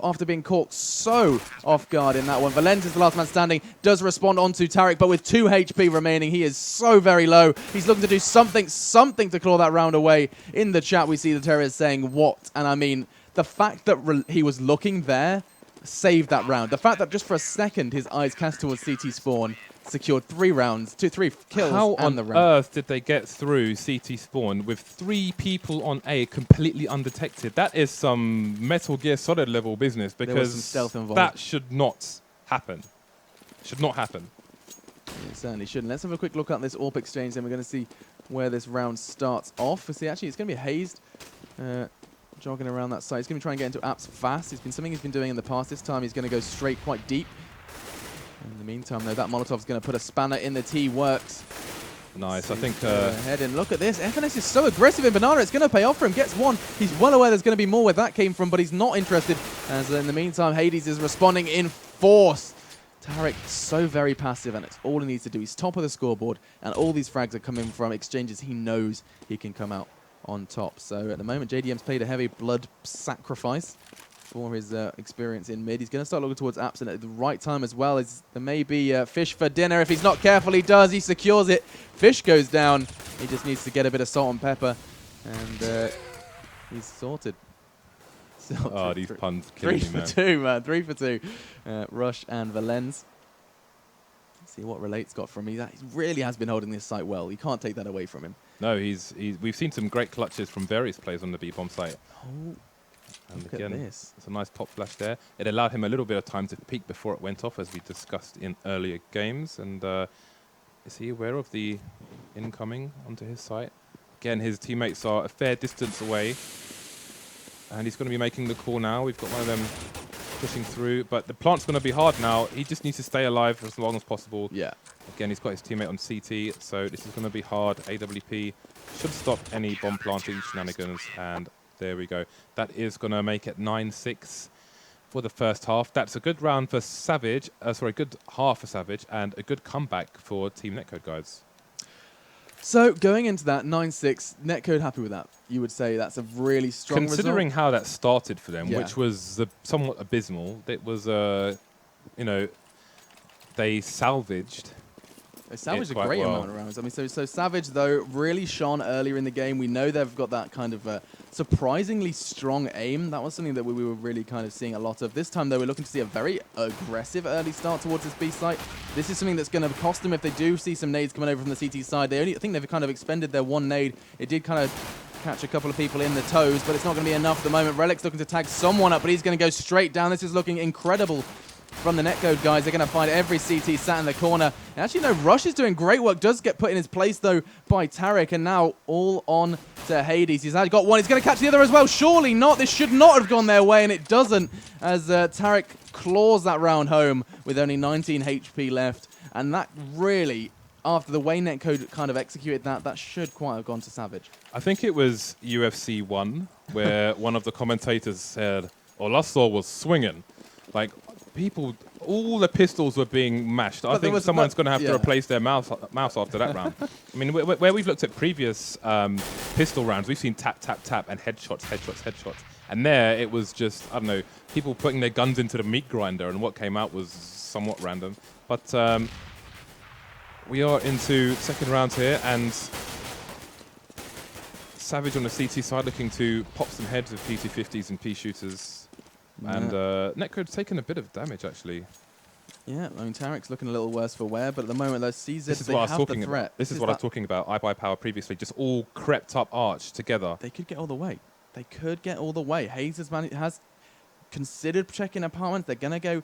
after being caught so off guard in that one. Valens is the last man standing, does respond onto Tarek, but with 2 HP remaining, he is so very low. He's looking to do something to claw that round away. In the chat, we see the terrorist saying, what? And I mean, the fact that he was looking there saved that round. The fact that just for a second, his eyes cast towards CT spawn, secured 3 rounds, 3 kills on the round. How on earth did they get through CT spawn with 3 people on A completely undetected? That is some Metal Gear Solid level business, because some stealth involved. That should not happen. Should not happen. It certainly shouldn't. Let's have a quick look at this AWP exchange, then we're going to see where this round starts off. We see actually it's going to be Hazed jogging around that side. He's going to try and get into apps fast. It's been something he's been doing in the past. This time he's going to go straight quite deep. In the meantime, though, that Molotov's going to put a spanner in the T-works. Nice, I think... Head in. Look at this. FNS is so aggressive in Banana. It's going to pay off for him. Gets one. He's well aware there's going to be more where that came from, but he's not interested. As in the meantime, Hades is responding in force. Tarek, so very passive, and it's all he needs to do. He's top of the scoreboard, and all these frags are coming from exchanges he knows he can come out on top. So at the moment, JDM's played a heavy blood sacrifice for his experience in mid. He's going to start looking towards apps, and at the right time as well. Is there may be Fish for dinner. If he's not careful, he does. He secures it. Fish goes down. He just needs to get a bit of salt and pepper, and he's sorted. Oh, these puns killing me, man. 3 for 2, man. 3 for 2. Rush and Valens. Let's see what Relate's got from me. He really has been holding this site well. You can't take that away from him. No, we've seen some great clutches from various players on the B-bomb site. Oh, and look again, at this. It's a nice pop flash there. It allowed him a little bit of time to peek before it went off, as we discussed in earlier games. And is he aware of the incoming onto his site? Again, his teammates are a fair distance away. And he's going to be making the call now. We've got one of them pushing through. But the plant's going to be hard now. He just needs to stay alive for as long as possible. Yeah. Again, he's got his teammate on CT. So this is going to be hard. AWP should stop any bomb planting shenanigans. And there we go. That is going to make it 9-6 for the first half. That's a good round for Savage. Sorry, good half for Savage. And a good comeback for Team Netcode Guides. So going into that 9-6, Netcode happy with that? You would say that's a really strong Considering result? how that started for them, Yeah. which was somewhat abysmal. It was, you know, they salvaged. They salvaged a quite great well. amount of rounds. I mean, so Savage, though, really shone earlier in the game. We know they've got that kind of surprisingly strong aim. That was something that we were really kind of seeing a lot of. This time, though, we're looking to see a very aggressive early start towards this B site. This is something that's going to cost them if they do see some nades coming over from the CT side. I think they've kind of expended their one nade. It did kind of catch a couple of people in the toes, but it's not going to be enough at the moment. Relic's looking to tag someone up, but he's going to go straight down. This is looking incredible from the Netcode guys. They're going to find every CT sat in the corner. And actually, no, Rush is doing great work. Does get put in his place, though, by Tarek. And now all on to Hades. He's got one. He's going to catch the other as well. Surely not. This should not have gone their way, and it doesn't, as Tarek claws that round home with only 19 HP left. And that really, after the way Netcode kind of executed that, that should quite have gone to Savage. I think it was UFC 1 where one of the commentators said, Olasor was swinging. Like, people, all the pistols were being mashed. I think someone's going to have to replace their mouse after that round. I mean, where we've looked at previous pistol rounds, we've seen tap, tap, tap, and headshots, headshots, headshots. And there, it was just, I don't know, people putting their guns into the meat grinder, and what came out was somewhat random. But we are into second round here, and Savage on the CT side looking to pop some heads with P250s and P-shooters. And Netcode's taken a bit of damage, actually. Yeah, I mean, Tarek's looking a little worse for wear, but at the moment, those CZ, they have the threat. This is what I was talking about, iBUYPOWER previously, just all crept up arch together. They could get all the way. They could get all the way. Hayes has considered checking apartments. They're going to go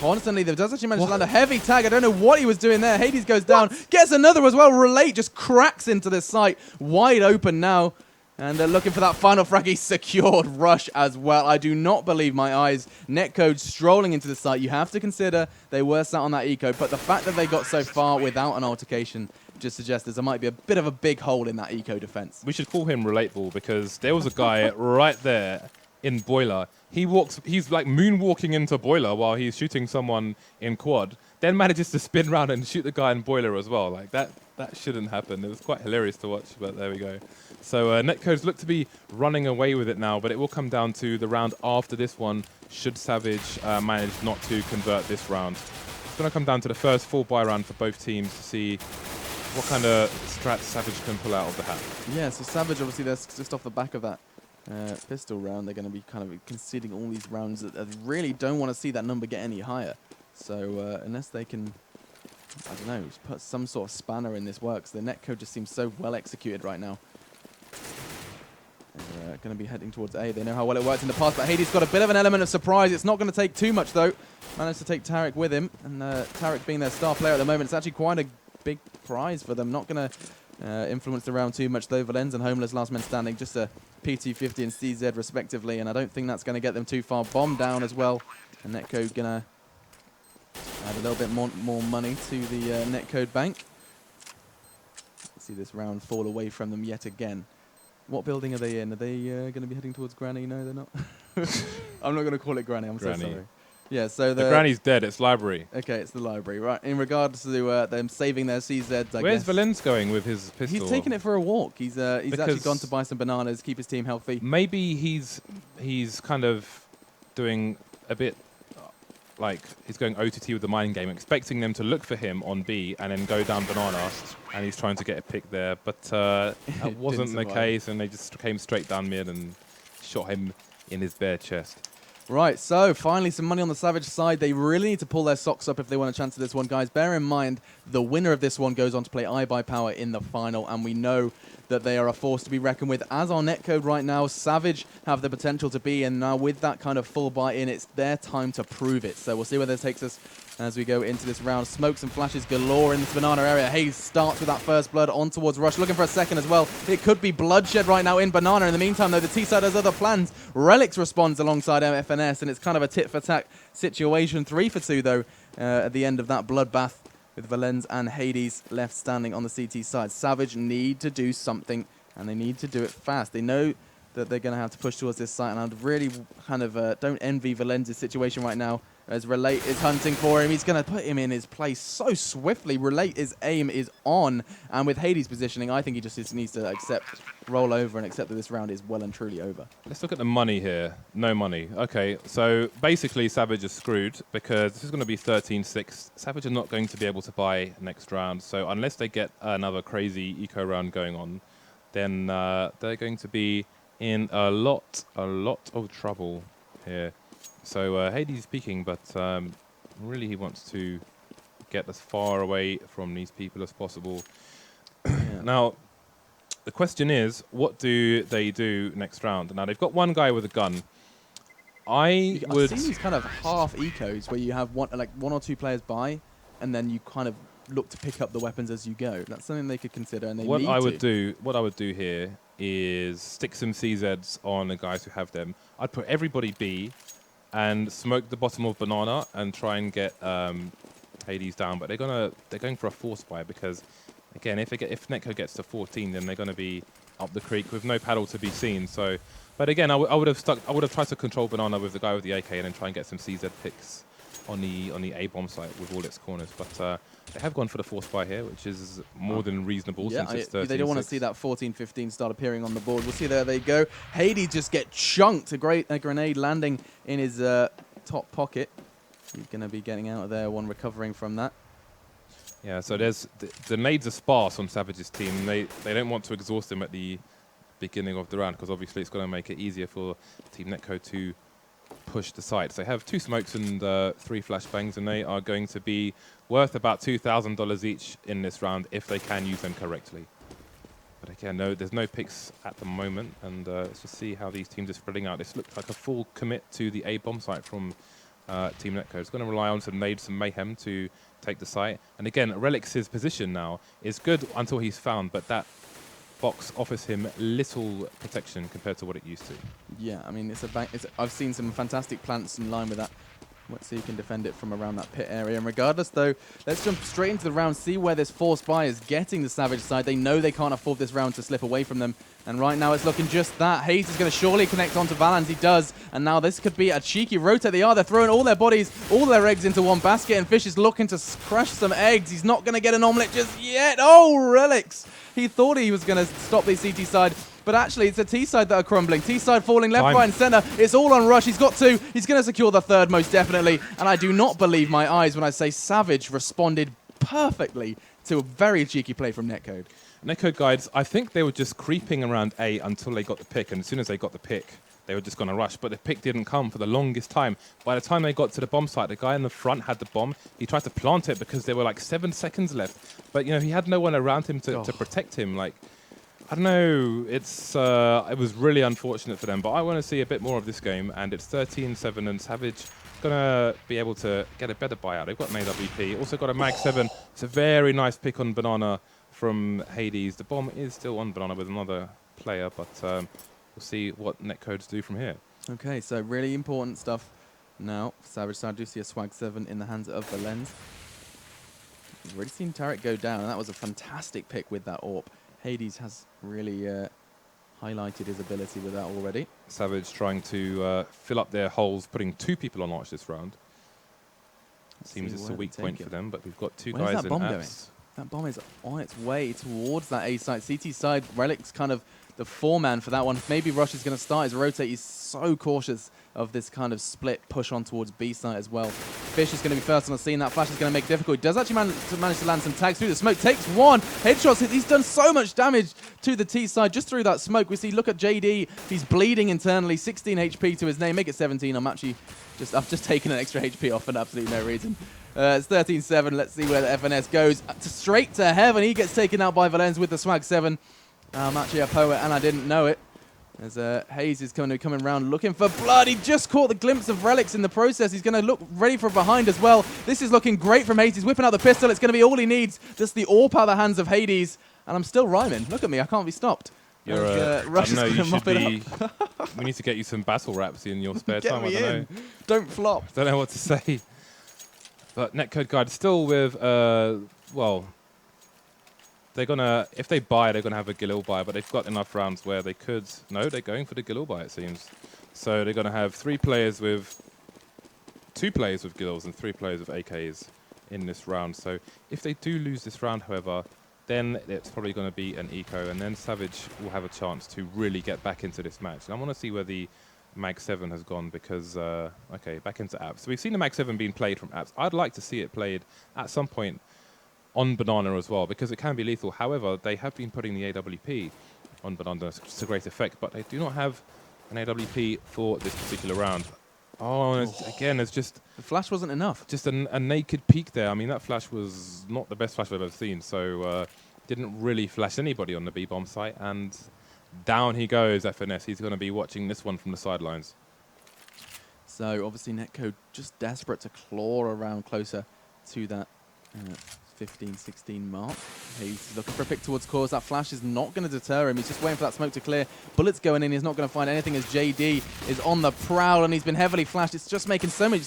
constantly. They does actually manage to land a heavy tag. I don't know what he was doing there. Hades goes down, gets another as well. Relate just cracks into this site. Wide open now. And they're looking for that final frag. He's secured. Rush as well. I do not believe my eyes. Netcode strolling into the site. You have to consider they were sat on that eco, but the fact that they got so far without an altercation just suggests there might be a bit of a big hole in that eco defense. We should call him Relatable, because there was a guy right there in Boiler. He's like moonwalking into Boiler while he's shooting someone in quad, then manages to spin around and shoot the guy in Boiler as well. Like that shouldn't happen. It was quite hilarious to watch, but there we go. So Netcodes look to be running away with it now, but it will come down to the round after this one, should Savage manage not to convert this round. It's going to come down to the first full buy round for both teams to see what kind of strats Savage can pull out of the hat. Yeah, so Savage, obviously, that's just off the back of that pistol round. They're going to be kind of conceding all these rounds that really don't want to see that number get any higher. So unless they can, I don't know, put some sort of spanner in this works, the Netcode just seems so well executed right now. They're going to be heading towards A. They know how well it worked in the past, but Hades got a bit of an element of surprise. It's not going to take too much, though. Managed to take Tarek with him, and Tarek being their star player at the moment, it's actually quite a big prize for them. Not going to influence the round too much, though. Valenz and Homeless, last man standing, just a P250 and CZ, respectively, and I don't think that's going to get them too far. Bomb down as well, and Netcode going to add a little bit more money to the Netcode bank. See this round fall away from them yet again. What building are they in? Are they going to be heading towards Granny? No, they're not. I'm not going to call it Granny. I'm so sorry. Yeah, so the Granny's dead. It's library. Okay, it's the library. Right. In regards to them saving their CZs, Where's Valenz going with his pistol? He's taking it for a walk. He's actually gone to buy some bananas, keep his team healthy. Maybe he's kind of doing a bit like he's going OTT with the mining game, expecting them to look for him on B and then go down banana, and he's trying to get a pick there. But that wasn't the case, and they just came straight down mid and shot him in his bare chest. Right, so finally some money on the Savage side. They really need to pull their socks up if they want a chance at this one, guys. Bear in mind, the winner of this one goes on to play iBUYPOWER in the final, and we know that they are a force to be reckoned with. As our Netcode right now, Savage have the potential to be, and now with that kind of full buy-in, it's their time to prove it. So we'll see where this takes us as we go into this round. Smokes and flashes galore in this banana area. Hayes starts with that first blood on towards Rush, looking for a second as well. It could be bloodshed right now in banana. In the meantime, though, the T-side has other plans. Relics responds alongside FNS, and it's kind of a tit-for-tat situation. 3 for 2, though, at the end of that bloodbath, with Valenz and Hades left standing on the CT side. Savage need to do something, and they need to do it fast. They know that they're going to have to push towards this site, and I'd really kind of don't envy Valenz's situation right now, as Relate is hunting for him. He's going to put him in his place so swiftly. Relate, his aim is on, and with Hades' positioning, I think he just needs to roll over and accept that this round is well and truly over. Let's look at the money here. No money. Okay, so basically Savage is screwed because this is going to be 13-6. Savage are not going to be able to buy next round, so unless they get another crazy eco round going on, then they're going to be in a lot of trouble here. So Hades peeking, but really he wants to get as far away from these people as possible. Yeah. Now, the question is, what do they do next round? Now, they've got one guy with a gun. I would. I've seen these kind of half ecos where you have one or two players buy, and then you kind of look to pick up the weapons as you go. That's something they could consider, and they What need I to. would do here is stick some CZs on the guys who have them. I'd put everybody B, and smoke the bottom of banana and try and get Hades down. But they're going for a force buy because, again, if Netcode gets to 14, then they're going to be up the creek with no paddle to be seen. So, but again, I would have tried to control banana with the guy with the AK and then try and get some CZ picks on the A bomb site with all its corners. But they have gone for the force buy here, which is more than reasonable since it's 13-6. They don't want to see that 14-15 start appearing on the board. We'll see, there they go. Hades just get chunked. A grenade landing in his top pocket. He's going to be getting out of there, one recovering from that. Yeah, so there's the nades are sparse on Savage's team. They don't want to exhaust them at the beginning of the round because obviously it's going to make it easier for Team Netcode to push the sites. They have 2 smokes and 3 flashbangs, and they are going to be worth about $2,000 each in this round if they can use them correctly. But again, there's no picks at the moment, and let's just see how these teams are spreading out. This looks like a full commit to the A bomb site from Team Netcode. It's going to rely on some nades, some mayhem to take the site. And again, Relix's position now is good until he's found, but that box offers him little protection compared to what it used to. Yeah, I mean, I've seen some fantastic plants in line with that. Let's see who can defend it from around that pit area. And regardless, though, let's jump straight into the round, see where this force buy is getting the Savage side. They know they can't afford this round to slip away from them. And right now, it's looking just that. Hayes is going to surely connect onto Valens. He does. And now this could be a cheeky rotate. They're throwing all their bodies, all their eggs into one basket. And Fish is looking to crush some eggs. He's not going to get an omelette just yet. Oh, Relics. He thought he was going to stop the CT side. But actually, it's the T side that are crumbling. T side falling left, right, and center. It's all on Rush. He's got 2. He's going to secure the 3rd, most definitely. And I do not believe my eyes when I say Savage responded perfectly to a very cheeky play from Netcode. NetCodeGuides, I think they were just creeping around A until they got the pick. And as soon as they got the pick, they were just going to rush. But the pick didn't come for the longest time. By the time they got to the bomb site, the guy in the front had the bomb. He tried to plant it because there were like 7 seconds left. But, he had no one around him to protect him. Like, I don't know. It was really unfortunate for them, but I want to see a bit more of this game. And it's 13-7, and Savage gonna be able to get a better buyout. They've got an AWP, also got a Mag 7. It's a very nice pick on Banana from Hades. The bomb is still on Banana with another player, but we'll see what Netcodes do from here. Okay, so really important stuff now. Savage side, do see a Swag 7 in the hands of the lens. We've already seen Tarek go down, and that was a fantastic pick with that AWP. Hades has really highlighted his ability with that already. Savage trying to fill up their holes, putting 2 people on arch this round. Seems it's a weak point for them, but we've got 2 guys in apps. That bomb is on its way towards that A side. CT side, Relic's kind of the 4-man for that one. Maybe Rush is going to start his rotate. He's so cautious of this kind of split push on towards B side as well. Fish is going to be first on the scene. That flash is going to make it difficult. He does actually manage to land some tags through the smoke. Takes 1. Headshots. He's done so much damage to the T side just through that smoke. We see, look at JD. He's bleeding internally. 16 HP to his name. Make it 17. I've just taken an extra HP off for absolutely no reason. It's 13-7. Let's see where the FNS goes. Straight to heaven. He gets taken out by Valens with the Swag 7. I'm actually a poet, and I didn't know it. As Hayes is coming around looking for blood. He just caught the glimpse of Relics in the process. He's going to look ready for behind as well. This is looking great from Hayes. He's whipping out the pistol. It's going to be all he needs. Just the AWP out of the hands of Hades. And I'm still rhyming. Look at me. I can't be stopped. Rush is going to mop it up. We need to get you some battle raps in your spare time. I don't know. Don't flop. Don't know what to say. But NetCodeGuides still with, well, they're going to, if they buy, they're going to have a Galil buy, but they've got enough rounds where they could, no, they're going for the Galil buy, it seems. So they're going to have 2 players with Gills and 3 players with AKs in this round. So if they do lose this round, however, then it's probably going to be an eco, and then Savage will have a chance to really get back into this match. And I want to see where the Mag 7 has gone because, okay, back into apps. So we've seen the Mag 7 being played from apps. I'd like to see it played at some point on Banana as well, because it can be lethal. However, they have been putting the AWP on Banana to great effect, but they do not have an AWP for this particular round. Oh, again, it's just... The flash wasn't enough. Just a naked peek there. I mean, that flash was not the best flash I've ever seen, so didn't really flash anybody on the B-bomb site, and down he goes, FNS. He's going to be watching this one from the sidelines. So obviously Netcode just desperate to claw around closer to that 15-16 mark. He's looking for a pick towards cause. That flash is not going to deter him. He's just waiting for that smoke to clear. Bullets going in. He's not going to find anything as JD is on the prowl and he's been heavily flashed. It's just making so much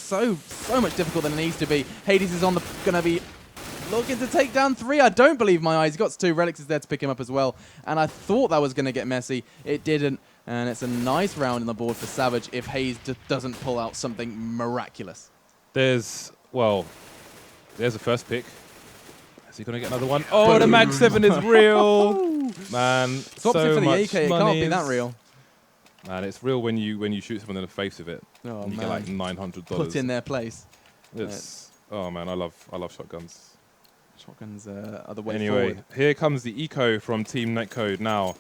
difficult than it needs to be. Hades is going to be looking to take down 3. I don't believe my eyes. He got 2. Relics is there to pick him up as well. And I thought that was going to get messy. It didn't. And it's a nice round on the board for Savage if Hayes doesn't pull out something miraculous. There's a first pick. Is he going to get another one? Oh, the Mag 7 is real. Man, Swaps it for the AK. It can't be that real. Man, it's real when you shoot someone in the face with it. Oh, and you man. get like $900. Put in their place. Oh, man, I love shotguns. Shotguns are the way anyway, forward. Here comes the eco from Team Netcode. Now,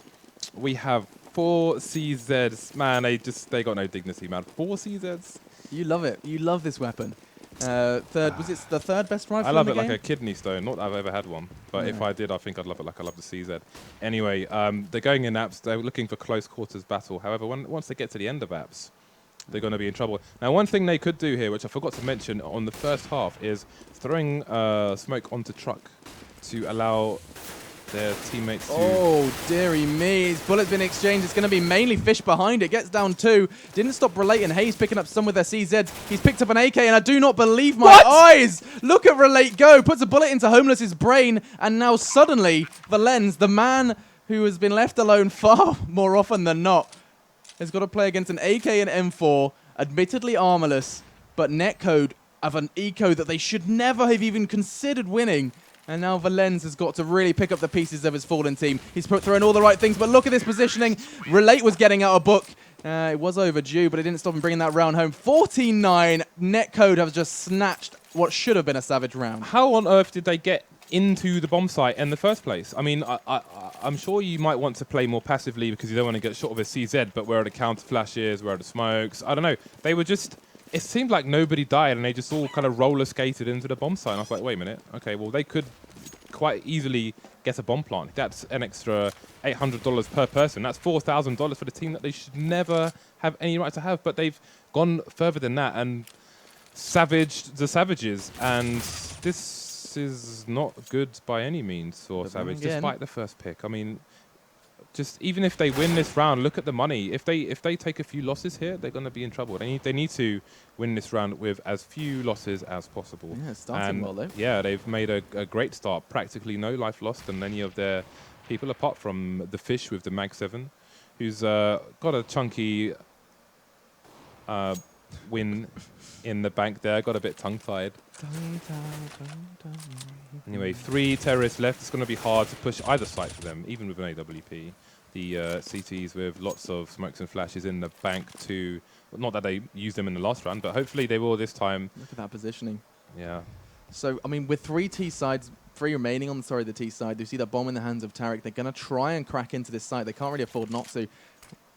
we have 4 CZs. Man, they got no dignity, man. 4 CZs. You love it. You love this weapon. Was it the third best rifle? I love in it the like game? a kidney stone. Not that I've ever had one, but if I did, I think I'd love it like I love the CZ. Anyway, they're going in apps. They're looking for close quarters battle. However, once they get to the end of apps, they're going to be in trouble. Now, one thing they could do here, which I forgot to mention on the first half, is throwing smoke onto truck to allow their teammates to... Oh, dearie me. His bullet's been exchanged. It's going to be mainly Fish behind it. Gets down 2. Didn't stop Relate and Hayes picking up some with their CZs. He's picked up an AK, and I do not believe my eyes. Look at Relate go. Puts a bullet into Homeless's brain, and now suddenly, Valens, the man who has been left alone far more often than not, has got to play against an AK and M4, admittedly armorless, but Netcode have an eco that they should never have even considered winning. And now Valens has got to really pick up the pieces of his fallen team. He's throwing all the right things, but look at this positioning. Relate was getting out a book. It was overdue, but it didn't stop him bringing that round home. 14-9. Netcode have just snatched what should have been a Savage round. How on earth did they get into the bomb site in the first place? I mean, I'm sure you might want to play more passively because you don't want to get shot with a CZ, but where are the counter flashes? Where are the smokes? I don't know. They were just... It seemed like nobody died and they just all kind of roller skated into the bomb site. And I was like, wait a minute. Okay, well, they could quite easily get a bomb plant. That's an extra $800 per person. That's $4,000 for the team that they should never have any right to have. But they've gone further than that and savaged the Savages. And this is not good by any means for Savage, despite the first pick. I mean... Just even if they win this round, look at the money. If they take a few losses here, they're going to be in trouble. They need to win this round with as few losses as possible. Yeah, starting well though. Yeah, they've made a great start. Practically no life lost than any of their people, apart from the Fish with the Mag 7, who's got a chunky win in the bank there. Got a bit tongue-tied. Anyway, 3 terrorists left. It's going to be hard to push either side for them, even with an AWP. The CTs with lots of smokes and flashes in the bank to... Not that they used them in the last round, but hopefully they will this time. Look at that positioning. Yeah. So, I mean, with 3 T sides, 3 remaining on the T side, you see that bomb in the hands of Tarek. They're going to try and crack into this site. They can't really afford not to.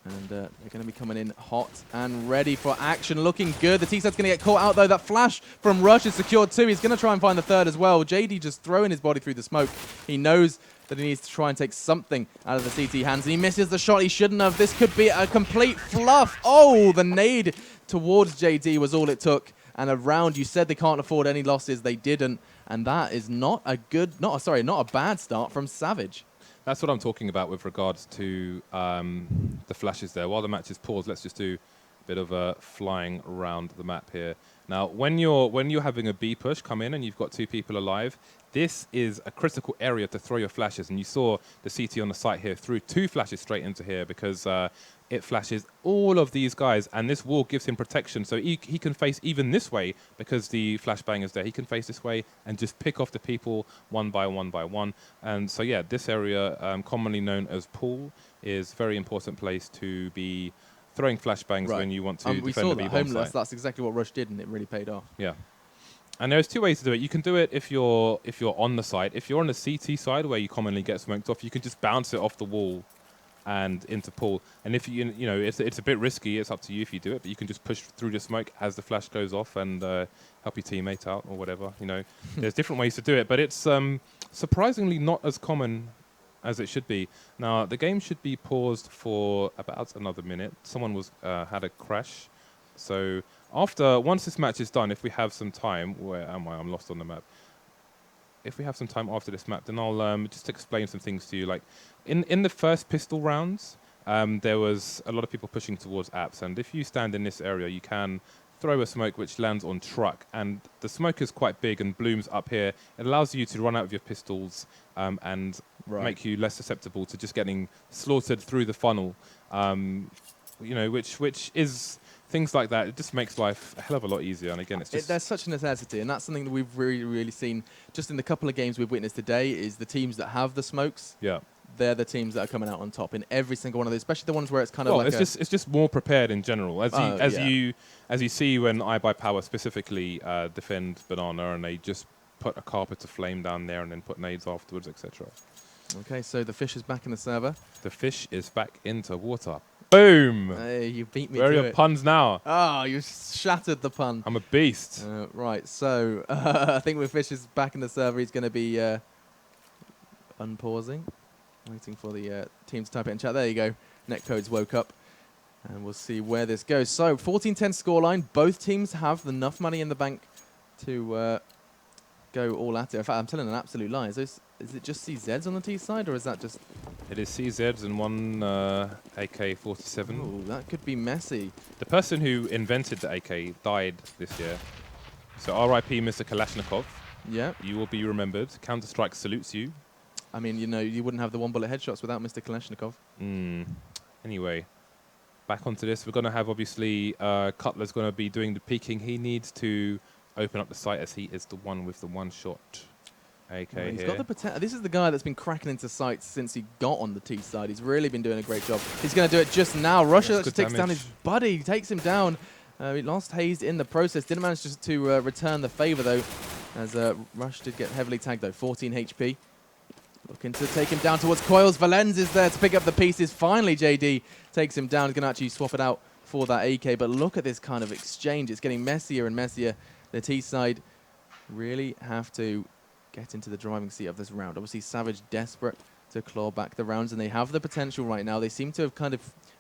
And they're going to be coming in hot and ready for action. Looking good. The T-side's going to get caught out, though. That flash from Rush is secured, too. He's going to try and find the third as well. JD just throwing his body through the smoke. He knows that he needs to try and take something out of the CT hands. And he misses the shot he shouldn't have. This could be a complete fluff. Oh, the nade towards JD was all it took. And a round, you said they can't afford any losses. They didn't. And that is not a bad start from Savage. That's what I'm talking about with regards to the flashes there. While the match is paused, let's just do a bit of a flying around the map here. Now, when you're having a B push come in and you've got 2 people alive, this is a critical area to throw your flashes. And you saw the CT on the site here threw 2 flashes straight into here because it flashes all of these guys, and this wall gives him protection. So he can face even this way because the flashbang is there. He can face this way and just pick off the people one by one. And so, yeah, this area, commonly known as pool, is a very important place to be throwing flashbangs when you want to defend the B bomb site. That's exactly what Rush did, and it really paid off. Yeah. And there's 2 ways to do it. You can do it if you're on the side. If you're on the CT side where you commonly get smoked off, you can just bounce it off the wall and into pool. And if you know it's a bit risky, it's up to you if you do it, but you can just push through the smoke as the flash goes off and help your teammate out or whatever. You know, there's different ways to do it, but it's surprisingly not as common as it should be. Now the game should be paused for about another minute. Someone had a crash, so Once this match is done, if we have some time, where am I? I'm lost on the map. If we have some time after this map, then I'll just explain some things to you. Like in the first pistol rounds, there was a lot of people pushing towards apps, and if you stand in this area, you can throw a smoke which lands on truck, and the smoke is quite big and blooms up here. It allows you to run out of your pistols and make you less susceptible to just getting slaughtered through the funnel. You know, which is things like that. It just makes life a hell of a lot easier. And again, it's just there's such a necessity, and that's something that we've really seen just in the couple of games we've witnessed today. Is the teams that have the smokes? Yeah. They're the teams that are coming out on top in every single one of those, especially the ones where it's kind of like it's just more prepared in general. As you see when iBUYPOWER specifically defend Banana, and they just put a carpet of flame down there and then put nades afterwards, etc. Okay, so the fish is back in the server. The fish is back into water. Boom! Hey, you beat me. Where are to your it. puns now? Oh, you shattered the pun. I'm a beast. Right, so I think with fish is back in the server, he's going to be unpausing, waiting for the team to type it in chat. There you go. Netcode's woke up, and we'll see where this goes. So 14-10 scoreline. Both teams have enough money in the bank to go all at it. In fact, I'm telling an absolute lie. Is it just CZs on the T side, or is that just... It is CZs and one AK-47. Oh, that could be messy. The person who invented the AK died this year. So RIP Mr. Kalashnikov. Yeah. You will be remembered. Counter-Strike salutes you. I mean, you know, you wouldn't have the one-bullet headshots without Mr. Kalashnikov. Anyway, back onto this. We're going to have, obviously, Cutler's going to be doing the peeking. He needs to open up the site as he is the one with the one-shot AK he's here. got the potential. This is the guy that's been cracking into sites since he got on the T side. He's really been doing a great job. He's going to do it just now. Russia actually takes down his buddy. He takes him down. He lost hazed in the process. Didn't manage to return the favor, though, as Rush did get heavily tagged, though. 14 HP. Looking to take him down towards Coils. Valenz is there to pick up the pieces. Finally, JD takes him down. He's going to actually swap it out for that AK. But look at this kind of exchange. It's getting messier and messier. The T side really have to get into the driving seat of this round. Obviously, Savage desperate to claw back the rounds, and they have the potential right now. They seem to have kind of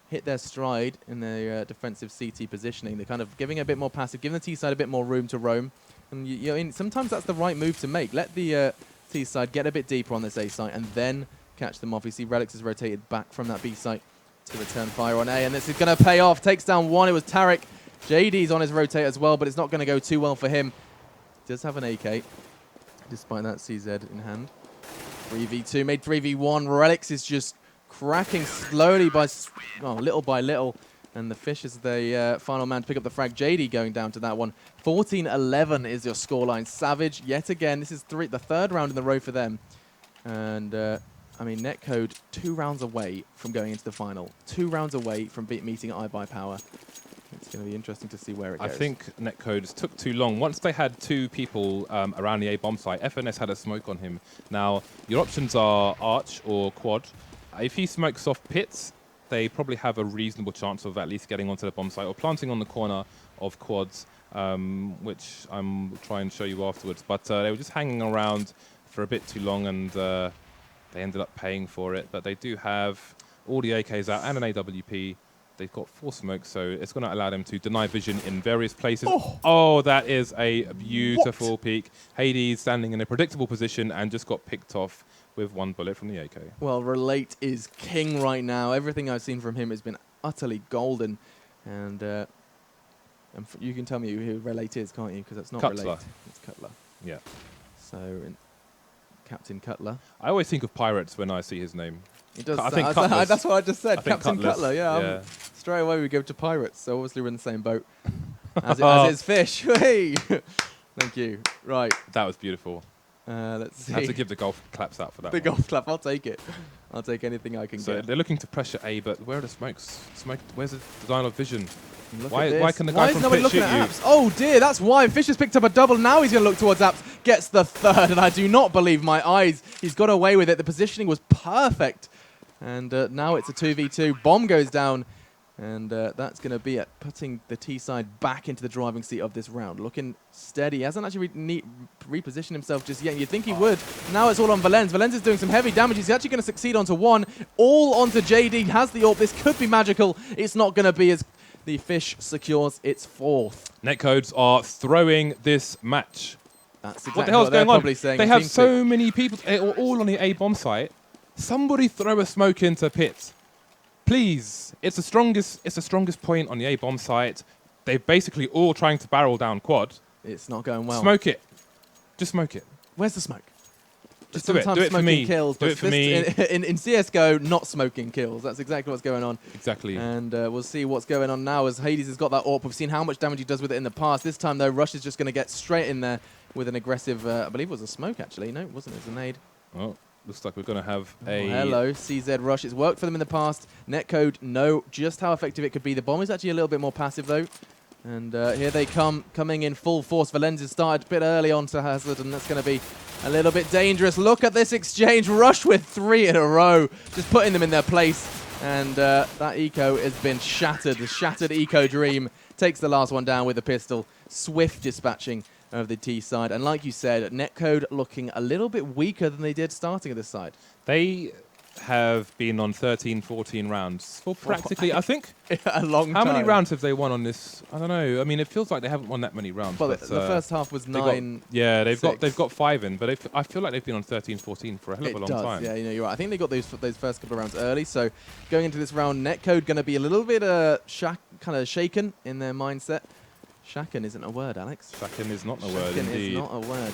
hit their stride in their defensive CT positioning. They're kind of giving a bit more passive, giving the T side a bit more room to roam. And you know, sometimes that's the right move to make. Let the T side get a bit deeper on this A site and then catch them off. You see Relics has rotated back from that B site to return fire on A, and this is going to pay off. Takes down one. It was Tarek. JD's on his rotate as well, but it's not going to go too well for him. Does have an AK, despite that CZ in hand. 3v2 made 3v1. Relics is just cracking slowly little by little. And the fish is the final man to pick up the frag. JD going down to that one. 14-11 is your scoreline. Savage, yet again, this is the third round in the row for them. And, I mean, Netcode 2 rounds away from going into the final. 2 rounds away from meeting iBUYPOWER. It's going to be interesting to see where it goes. I think Netcode's took too long. Once they had 2 people around the A bomb site, FNS had a smoke on him. Now, your options are Arch or Quad. If he smokes off pits, they probably have a reasonable chance of at least getting onto the bomb site or planting on the corner of Quads, which I'm trying to show you afterwards. But they were just hanging around for a bit too long, and they ended up paying for it. But they do have all the AKs out and an AWP. They've got 4 smokes, so it's going to allow them to deny vision in various places. Oh, that is a beautiful peek. Hades standing in a predictable position and just got picked off with 1 bullet from the AK. Well, Relate is king right now. Everything I've seen from him has been utterly golden. And you can tell me who Relate is, can't you? Because it's not Cutler. Relate. It's Cutler. Yeah. So, Captain Cutler. I always think of Pirates when I see his name. He does. That's what I just said. Captain Cutlass. Cutler. Yeah. Straight away we go to Pirates. So obviously we're in the same boat. as is Fish. Hey. Thank you. Right. That was beautiful. Let's see. I have to give the golf claps out for that. The golf clap. I'll take it. I'll take anything I can so get. They're looking to pressure A, but where are the smokes? Where's the design of vision? Why can the guy from pit shoot you? Apps? Oh dear, that's why Fish has picked up a double. Now he's going to look towards Apps. Gets the third, and I do not believe my eyes. He's got away with it. The positioning was perfect. And now it's a 2v2. Bomb goes down. And that's going to be at putting the T side back into the driving seat of this round. Looking steady. He hasn't actually repositioned himself just yet. You'd think he would. Now it's all on Valenz. Valenz is doing some heavy damage. He's actually going to succeed onto 1. All onto JD. Has the AWP. This could be magical. It's not going to be as The Fish secures its 4th. Netcodes are throwing this match. That's What exactly the hell's what they're going on? probably saying. They in have TeamSpeak. so many people all on the A bomb site. Somebody throw a smoke into pit. Please. It's the strongest point on the A bomb site. They're basically all trying to barrel down quad. It's not going well. Smoke it. Just smoke it. Where's the smoke? Just do it. Do it for smoking me. kills, Do but it for me. In CSGO, not smoking kills. That's exactly what's going on. Exactly. And we'll see what's going on now as Hades has got that AWP. We've seen how much damage he does with it in the past. This time, though, Rush is just going to get straight in there with an aggressive, I believe it was a smoke, actually. No, it wasn't. It was a nade. Oh, looks like we're going to have a... hello, CZ Rush. It's worked for them in the past. Netcode know just how effective it could be. The bomb is actually a little bit more passive, though. And here they come, coming in full force. Valenz has started a bit early on to Hazard, and that's going to be a little bit dangerous. Look at this exchange. Rush with 3 in a row, just putting them in their place. And that eco has been shattered. The shattered eco dream takes the last one down with a pistol. Swift dispatching of the T side. And like you said, Netcode looking a little bit weaker than they did starting at this side. They have been on 13, 14 rounds for practically, I think. A long How time. many rounds have they won on this? I don't know. I mean, it feels like they haven't won that many rounds. Well, but, the first half was 9. Yeah, they've six. got 5 in, but I feel like they've been on 13, 14 for a hell of a long time. Yeah, you're right. I think they got those first couple of rounds early. So going into this round, Netcode going to be a little bit kind of shaken in their mindset. Shaken isn't a word, Alex. Shaken is not a word, Shaken indeed. is not a word.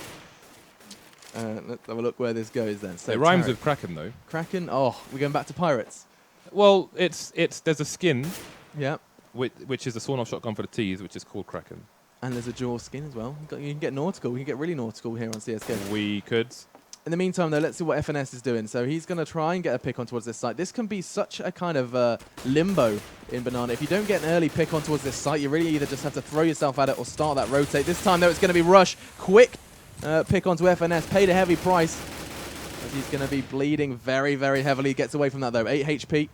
Let's have a look where this goes then. So it rhymes with Kraken, though. Kraken. Oh, we're going back to pirates. Well, there's a skin, Yeah. which is a sawn-off shotgun for the T's, which is called Kraken. And there's a jaw skin as well. You can get nautical. We can get really nautical here on CSGO. We could. In the meantime, though, let's see what FNS is doing. So he's going to try and get a pick on towards this site. This can be such a kind of limbo in Banana. If you don't get an early pick on towards this site, you really either just have to throw yourself at it or start that rotate. This time, though, it's going to be Rush. Quick pick onto FNS. Paid a heavy price as he's going to be bleeding very, very heavily. Gets away from that, though. 8 HP.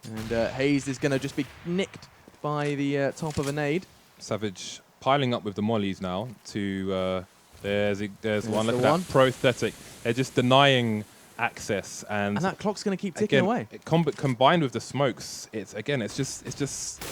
And Hayes is going to just be nicked by the top of a nade. Savage piling up with the mollies now to... There's one. Look at one. that. Prosthetic. They're just denying access, and that clock's going to keep ticking away. Combined with the smokes, it's just.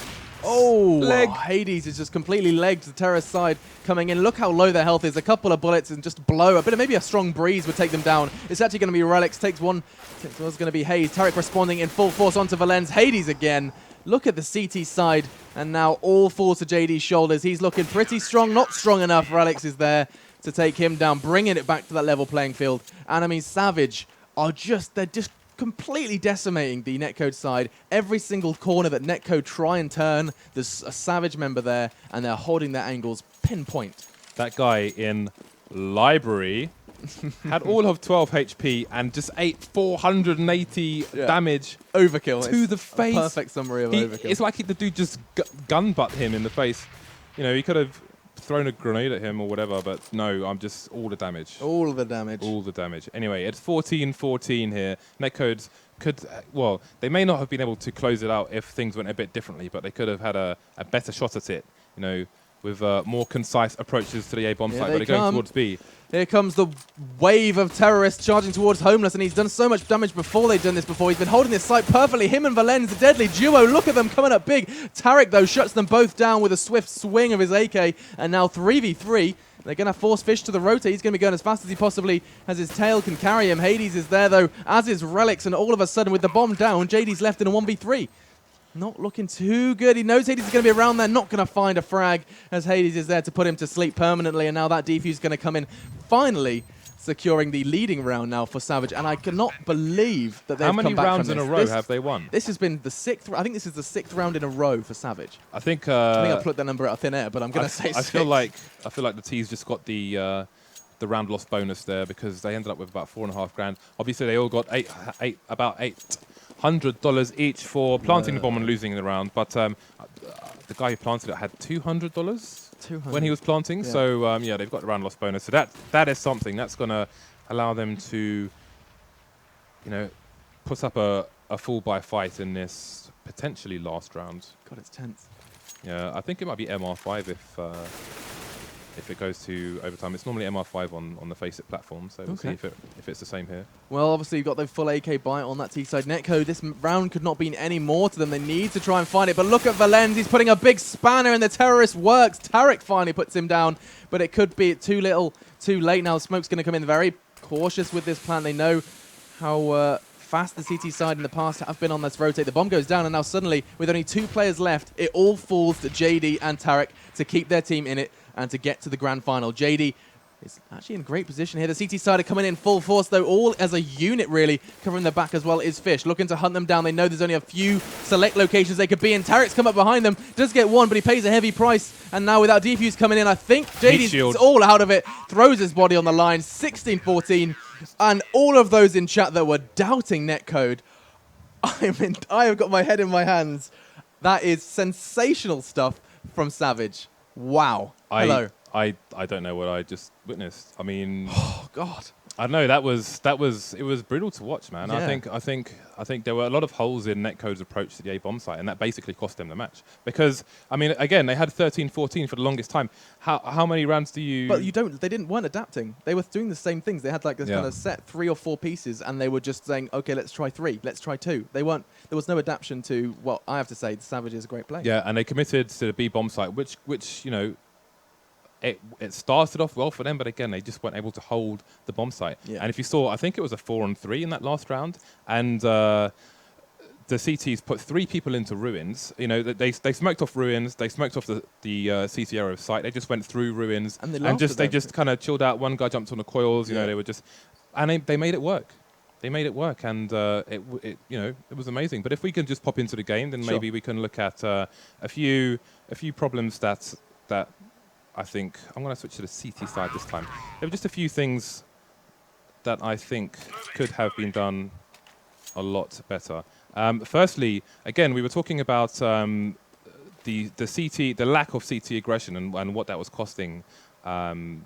Oh, leg. Hades is just completely legged the terrorist side coming in. Look how low their health is. A couple of bullets and just blow. Maybe a strong breeze would take them down. It's actually going to be Relics. Takes one. It's going to be Hayes. Tarek responding in full force onto Valenz. Hades again. Look at the CT side, and now all falls to JD's shoulders. He's looking pretty strong, not strong enough. Relics is there to take him down, bringing it back to that level playing field. And I mean, Savage they're just completely decimating the Netcode side. Every single corner that Netcode try and turn, there's a Savage member there, and they're holding their angles pinpoint. That guy in library had all of 12 HP and just ate 480 damage. Overkill. To the face. Perfect summary of overkill. It's like the dude just gun butt him in the face. You know, he could have thrown a grenade at him or whatever, but no, I'm just all the damage. All the damage. All the damage. Anyway, it's 14-14 here. Netcodes well, they may not have been able to close it out if things went a bit differently, but they could have had a better shot at it, you know, with more concise approaches to the A-bomb site, but they're going towards B. Here comes the wave of terrorists charging towards Homeless, and he's done so much damage before they've done this before. He's been holding this site perfectly. Him and Valenz, a deadly duo. Look at them coming up big. Tarek, though, shuts them both down with a swift swing of his AK, and now 3v3. They're going to force Fish to the rotate. He's going to be going as fast as he possibly as his tail can carry him. Hades is there, though, as is Relics, and all of a sudden, with the bomb down, JD's left in a 1v3. Not looking too good. He knows Hades is going to be around there, not going to find a frag, as Hades is there to put him to sleep permanently, and now that defuse is going to come in, finally securing the leading round now for Savage, and I cannot believe that they've come back from this. How many rounds in a row have they won? This has been the 6th. I think this is the 6th round in a row for Savage. I think I plucked that number out of thin air, but I'm going to say 6. I feel like the T's just got the round loss bonus there because they ended up with about $4.5 grand. Obviously, they all got about $800 each for planting the bomb and losing the round, but the guy who planted it had $200 when he was planting. Yeah. So yeah, they've got the round loss bonus. So that is something that's going to allow them to, you know, put up a full buy fight in this potentially last round. God, it's tense. Yeah, I think it might be MR5 if it goes to overtime. It's normally MR5 on the FACEIT platform, so we'll see if it's the same here. Well, obviously, you've got the full AK bite on that T-side. Netcode, this round could not be any more to them. They need to try and find it. But look at Valens. He's putting a big spanner in the terrorist works. Tarek finally puts him down, but it could be too little, too late now. Smoke's going to come in very cautious with this plan. They know how fast the CT side in the past have been on this rotate. The bomb goes down, and now suddenly, with only 2 players left, it all falls to JD and Tarek to keep their team in it and to get to the grand final. JD is actually in great position here. The CT side are coming in full force, though, all as a unit, really. Covering their back as well is Fish, looking to hunt them down. They know there's only a few select locations they could be in. Tarek's come up behind them, does get one, but he pays a heavy price. And now without defuse coming in, I think JD's all out of it. Throws his body on the line, 16-14. And all of those in chat that were doubting Netcode, I have got my head in my hands. That is sensational stuff from Savage. Wow. Hello. I don't know what I just witnessed. I mean, Oh God. I don't know. It was brutal to watch, man. Yeah. I think there were a lot of holes in Netcode's approach to the A bomb site, and that basically cost them the match. Because I mean, again, they had 13-14 for the longest time. How many rounds do you? But weren't adapting. They were doing the same things. They had like this kind of set 3 or 4 pieces, and they were just saying, okay, let's try 3, let's try 2. There was no adaptation to what I have to say. The Savage is a great player. Yeah, and they committed to the B bomb site, which you know. It started off well for them, but again, they just weren't able to hold the bomb site. Yeah. And if you saw, I think it was a 4-on-3 in that last round, and the CTs put 3 people into ruins. You know, they smoked off ruins, they smoked off the CT arrow site. They just went through ruins and they just kind of chilled out. One guy jumped on the coils. You know, they were just, and they made it work. They made it work, and it was amazing. But if we can just pop into the game, then maybe we can look at a few problems that I think I'm going to switch to the CT side this time. There were just a few things that I think could have been done a lot better. Firstly, again, we were talking about the lack of CT aggression and what that was costing the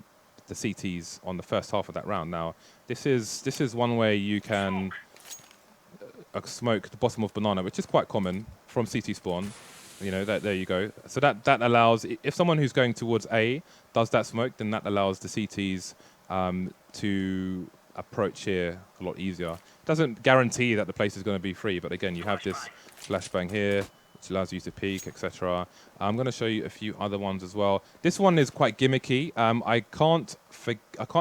CTs on the first half of that round. Now, this is one way you can smoke the bottom of banana, which is quite common from CT spawn. You know, there you go. So that allows, if someone who's going towards A does that smoke, then that allows the CTs to approach here a lot easier. Doesn't guarantee that the place is going to be free, but again, you have this flashbang here, which allows you to peek, etc. I'm going to show you a few other ones as well. This one is quite gimmicky. I can't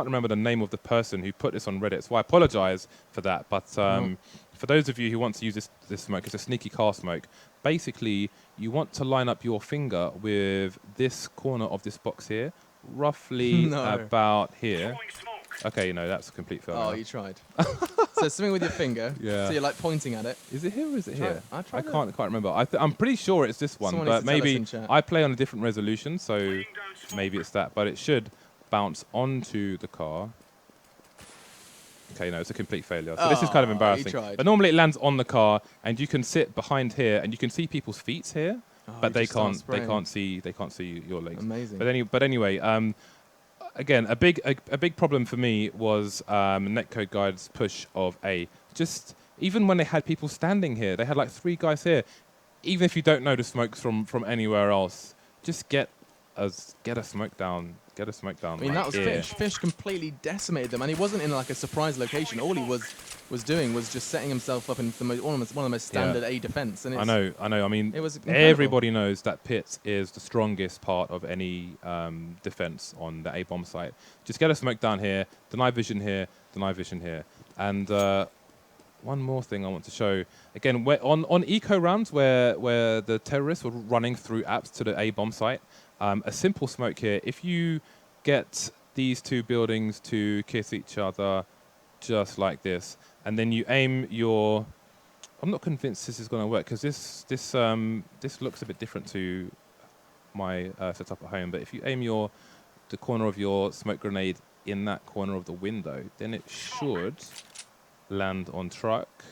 remember the name of the person who put this on Reddit, so I apologize for that. But for those of you who want to use this smoke, it's a sneaky car smoke. Basically, you want to line up your finger with this corner of this box here, roughly about here. Okay, no, that's a complete failure. Oh, you tried. So something with your finger. Yeah. So you're like pointing at it. Is it here or is it here? I can't quite remember. I'm pretty sure it's this one, but maybe I play on a different resolution, so maybe it's that. But it should bounce onto the car. Okay, no, it's a complete failure. So this is kind of embarrassing. But normally it lands on the car, and you can sit behind here, and you can see people's feet here, but they can't see your legs. Amazing. But anyway, again, a big problem for me was NetCodeGuides' push of A. Just even when they had people standing here, they had like 3 guys here. Even if you don't know the smokes from anywhere else, just get a smoke down. Get a smoke down. I mean, that was Fish. Fish completely decimated them, and he wasn't in like a surprise location. All he was doing was just setting himself up in one of the most standard A defense. And I know. I mean, everybody knows that pit is the strongest part of any defense on the A bomb site. Just get a smoke down here, deny vision here, deny vision here, and one more thing I want to show. Again, on eco rounds where the terrorists were running through apps to the A bomb site. A simple smoke here. If you get these 2 buildings to kiss each other just like this, and then you aim your... I'm not convinced this is going to work, because this looks a bit different to my setup at home, but if you aim the corner of your smoke grenade in that corner of the window, then it should land on truck.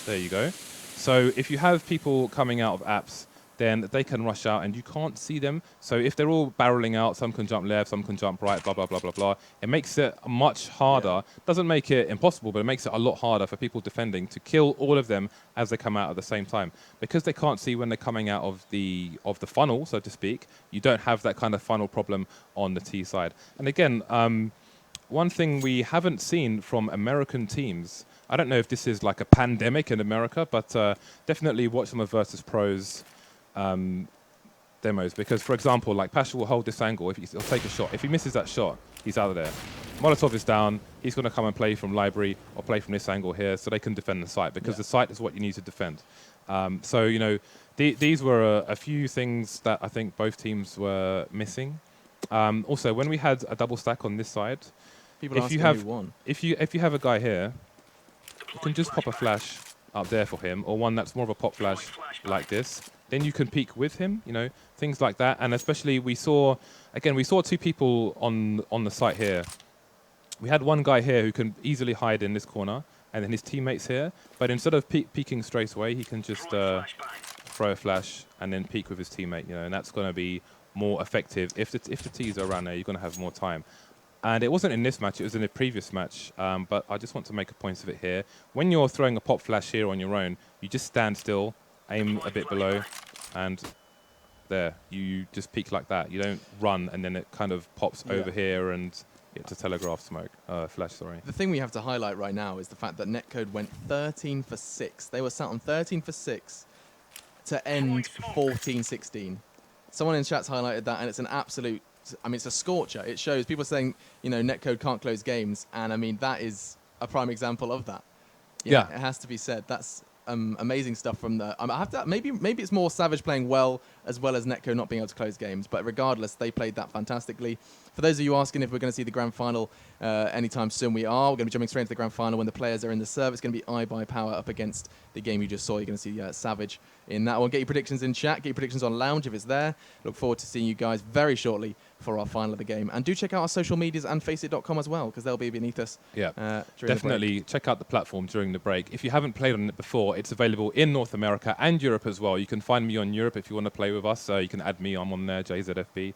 There you go. So if you have people coming out of apps, then they can rush out and you can't see them. So if they're all barreling out, some can jump left, some can jump right, blah, blah, blah, blah, blah. It makes it much harder. Doesn't make it impossible, but it makes it a lot harder for people defending to kill all of them as they come out at the same time. Because they can't see when they're coming out of the funnel, so to speak, you don't have that kind of funnel problem on the T side. And again, one thing we haven't seen from American teams, I don't know if this is like a pandemic in America, but definitely watch some of Virtus Pro's demos, because for example, like Pasha will hold this angle, he'll take a shot. If he misses that shot, he's out of there. Molotov is down, he's going to come and play from library or play from this angle here so they can defend the site, because the site is what you need to defend. So, you know, these were a few things that I think both teams were missing. Also, when we had a double stack on this side, if you have a guy here, you can just pop a flash up there for him, or one that's more of a pop flash like this. Then you can peek with him, you know, things like that. And especially we saw two people on the site here. We had one guy here who can easily hide in this corner, and then his teammates here. But instead of peeking straight away, he can just throw a flash and then peek with his teammate, you know, and that's going to be more effective. If the T's are around there, you're going to have more time. And it wasn't in this match, it was in a previous match, but I just want to make a point of it here. When you're throwing a pop flash here on your own, you just stand still, aim a bit below, and there, you just peek like that. You don't run, and then it kind of pops over here, and it's a telegraph smoke, flash, sorry. The thing we have to highlight right now is the fact that Netcode went 13 for 6. They were sat on 13 for 6 to end 14-16. Someone in chat's highlighted that, and it's an absolute... I mean, it's a scorcher. It shows people saying, you know, Netcode can't close games, and I mean that is a prime example of that. Yeah, it has to be said. That's amazing stuff from the. I have to maybe it's more Savage playing well as Netcode not being able to close games, but regardless, they played that fantastically. For those of you asking if we're going to see the grand final anytime soon, we are. We're going to be jumping straight into the grand final when the players are in the serve. It's going to be iBUYPOWER up against the game you just saw. You're going to see Savage in that one. Get your predictions in chat. Get your predictions on Lounge if it's there. Look forward to seeing you guys very shortly for our final of the game. And do check out our social medias and FACEIT.com as well, because they'll be beneath us. Yeah, definitely check out the platform during the break. If you haven't played on it before, it's available in North America and Europe as well. You can find me on Europe if you want to play with us. You can add me. I'm on there, JZFB.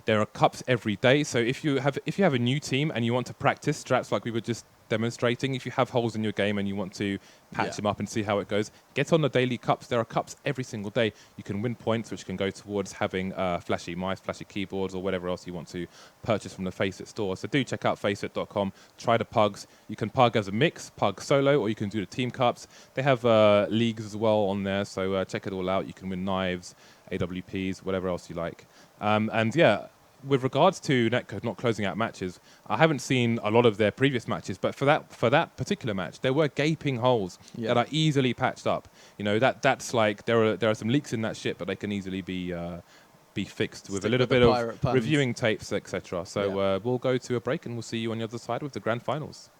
There are cups every day, so if you have a new team and you want to practice strats like we were just demonstrating, if you have holes in your game and you want to patch them up and see how it goes, get on the daily cups. There are cups every single day. You can win points which can go towards having flashy mice, flashy keyboards, or whatever else you want to purchase from the FACEIT store. So do check out FACEIT.com. Try the pugs. You can pug as a mix, pug solo, or you can do the team cups. They have leagues as well on there, so check it all out. You can win knives, AWPs, whatever else you like. And yeah, with regards to Netcode not closing out matches, I haven't seen a lot of their previous matches, but for that particular match, there were gaping holes that are easily patched up. You know, that's like there are some leaks in that shit, but they can easily be fixed with a little bit of reviewing tapes, etc. So we'll go to a break and we'll see you on the other side with the grand finals.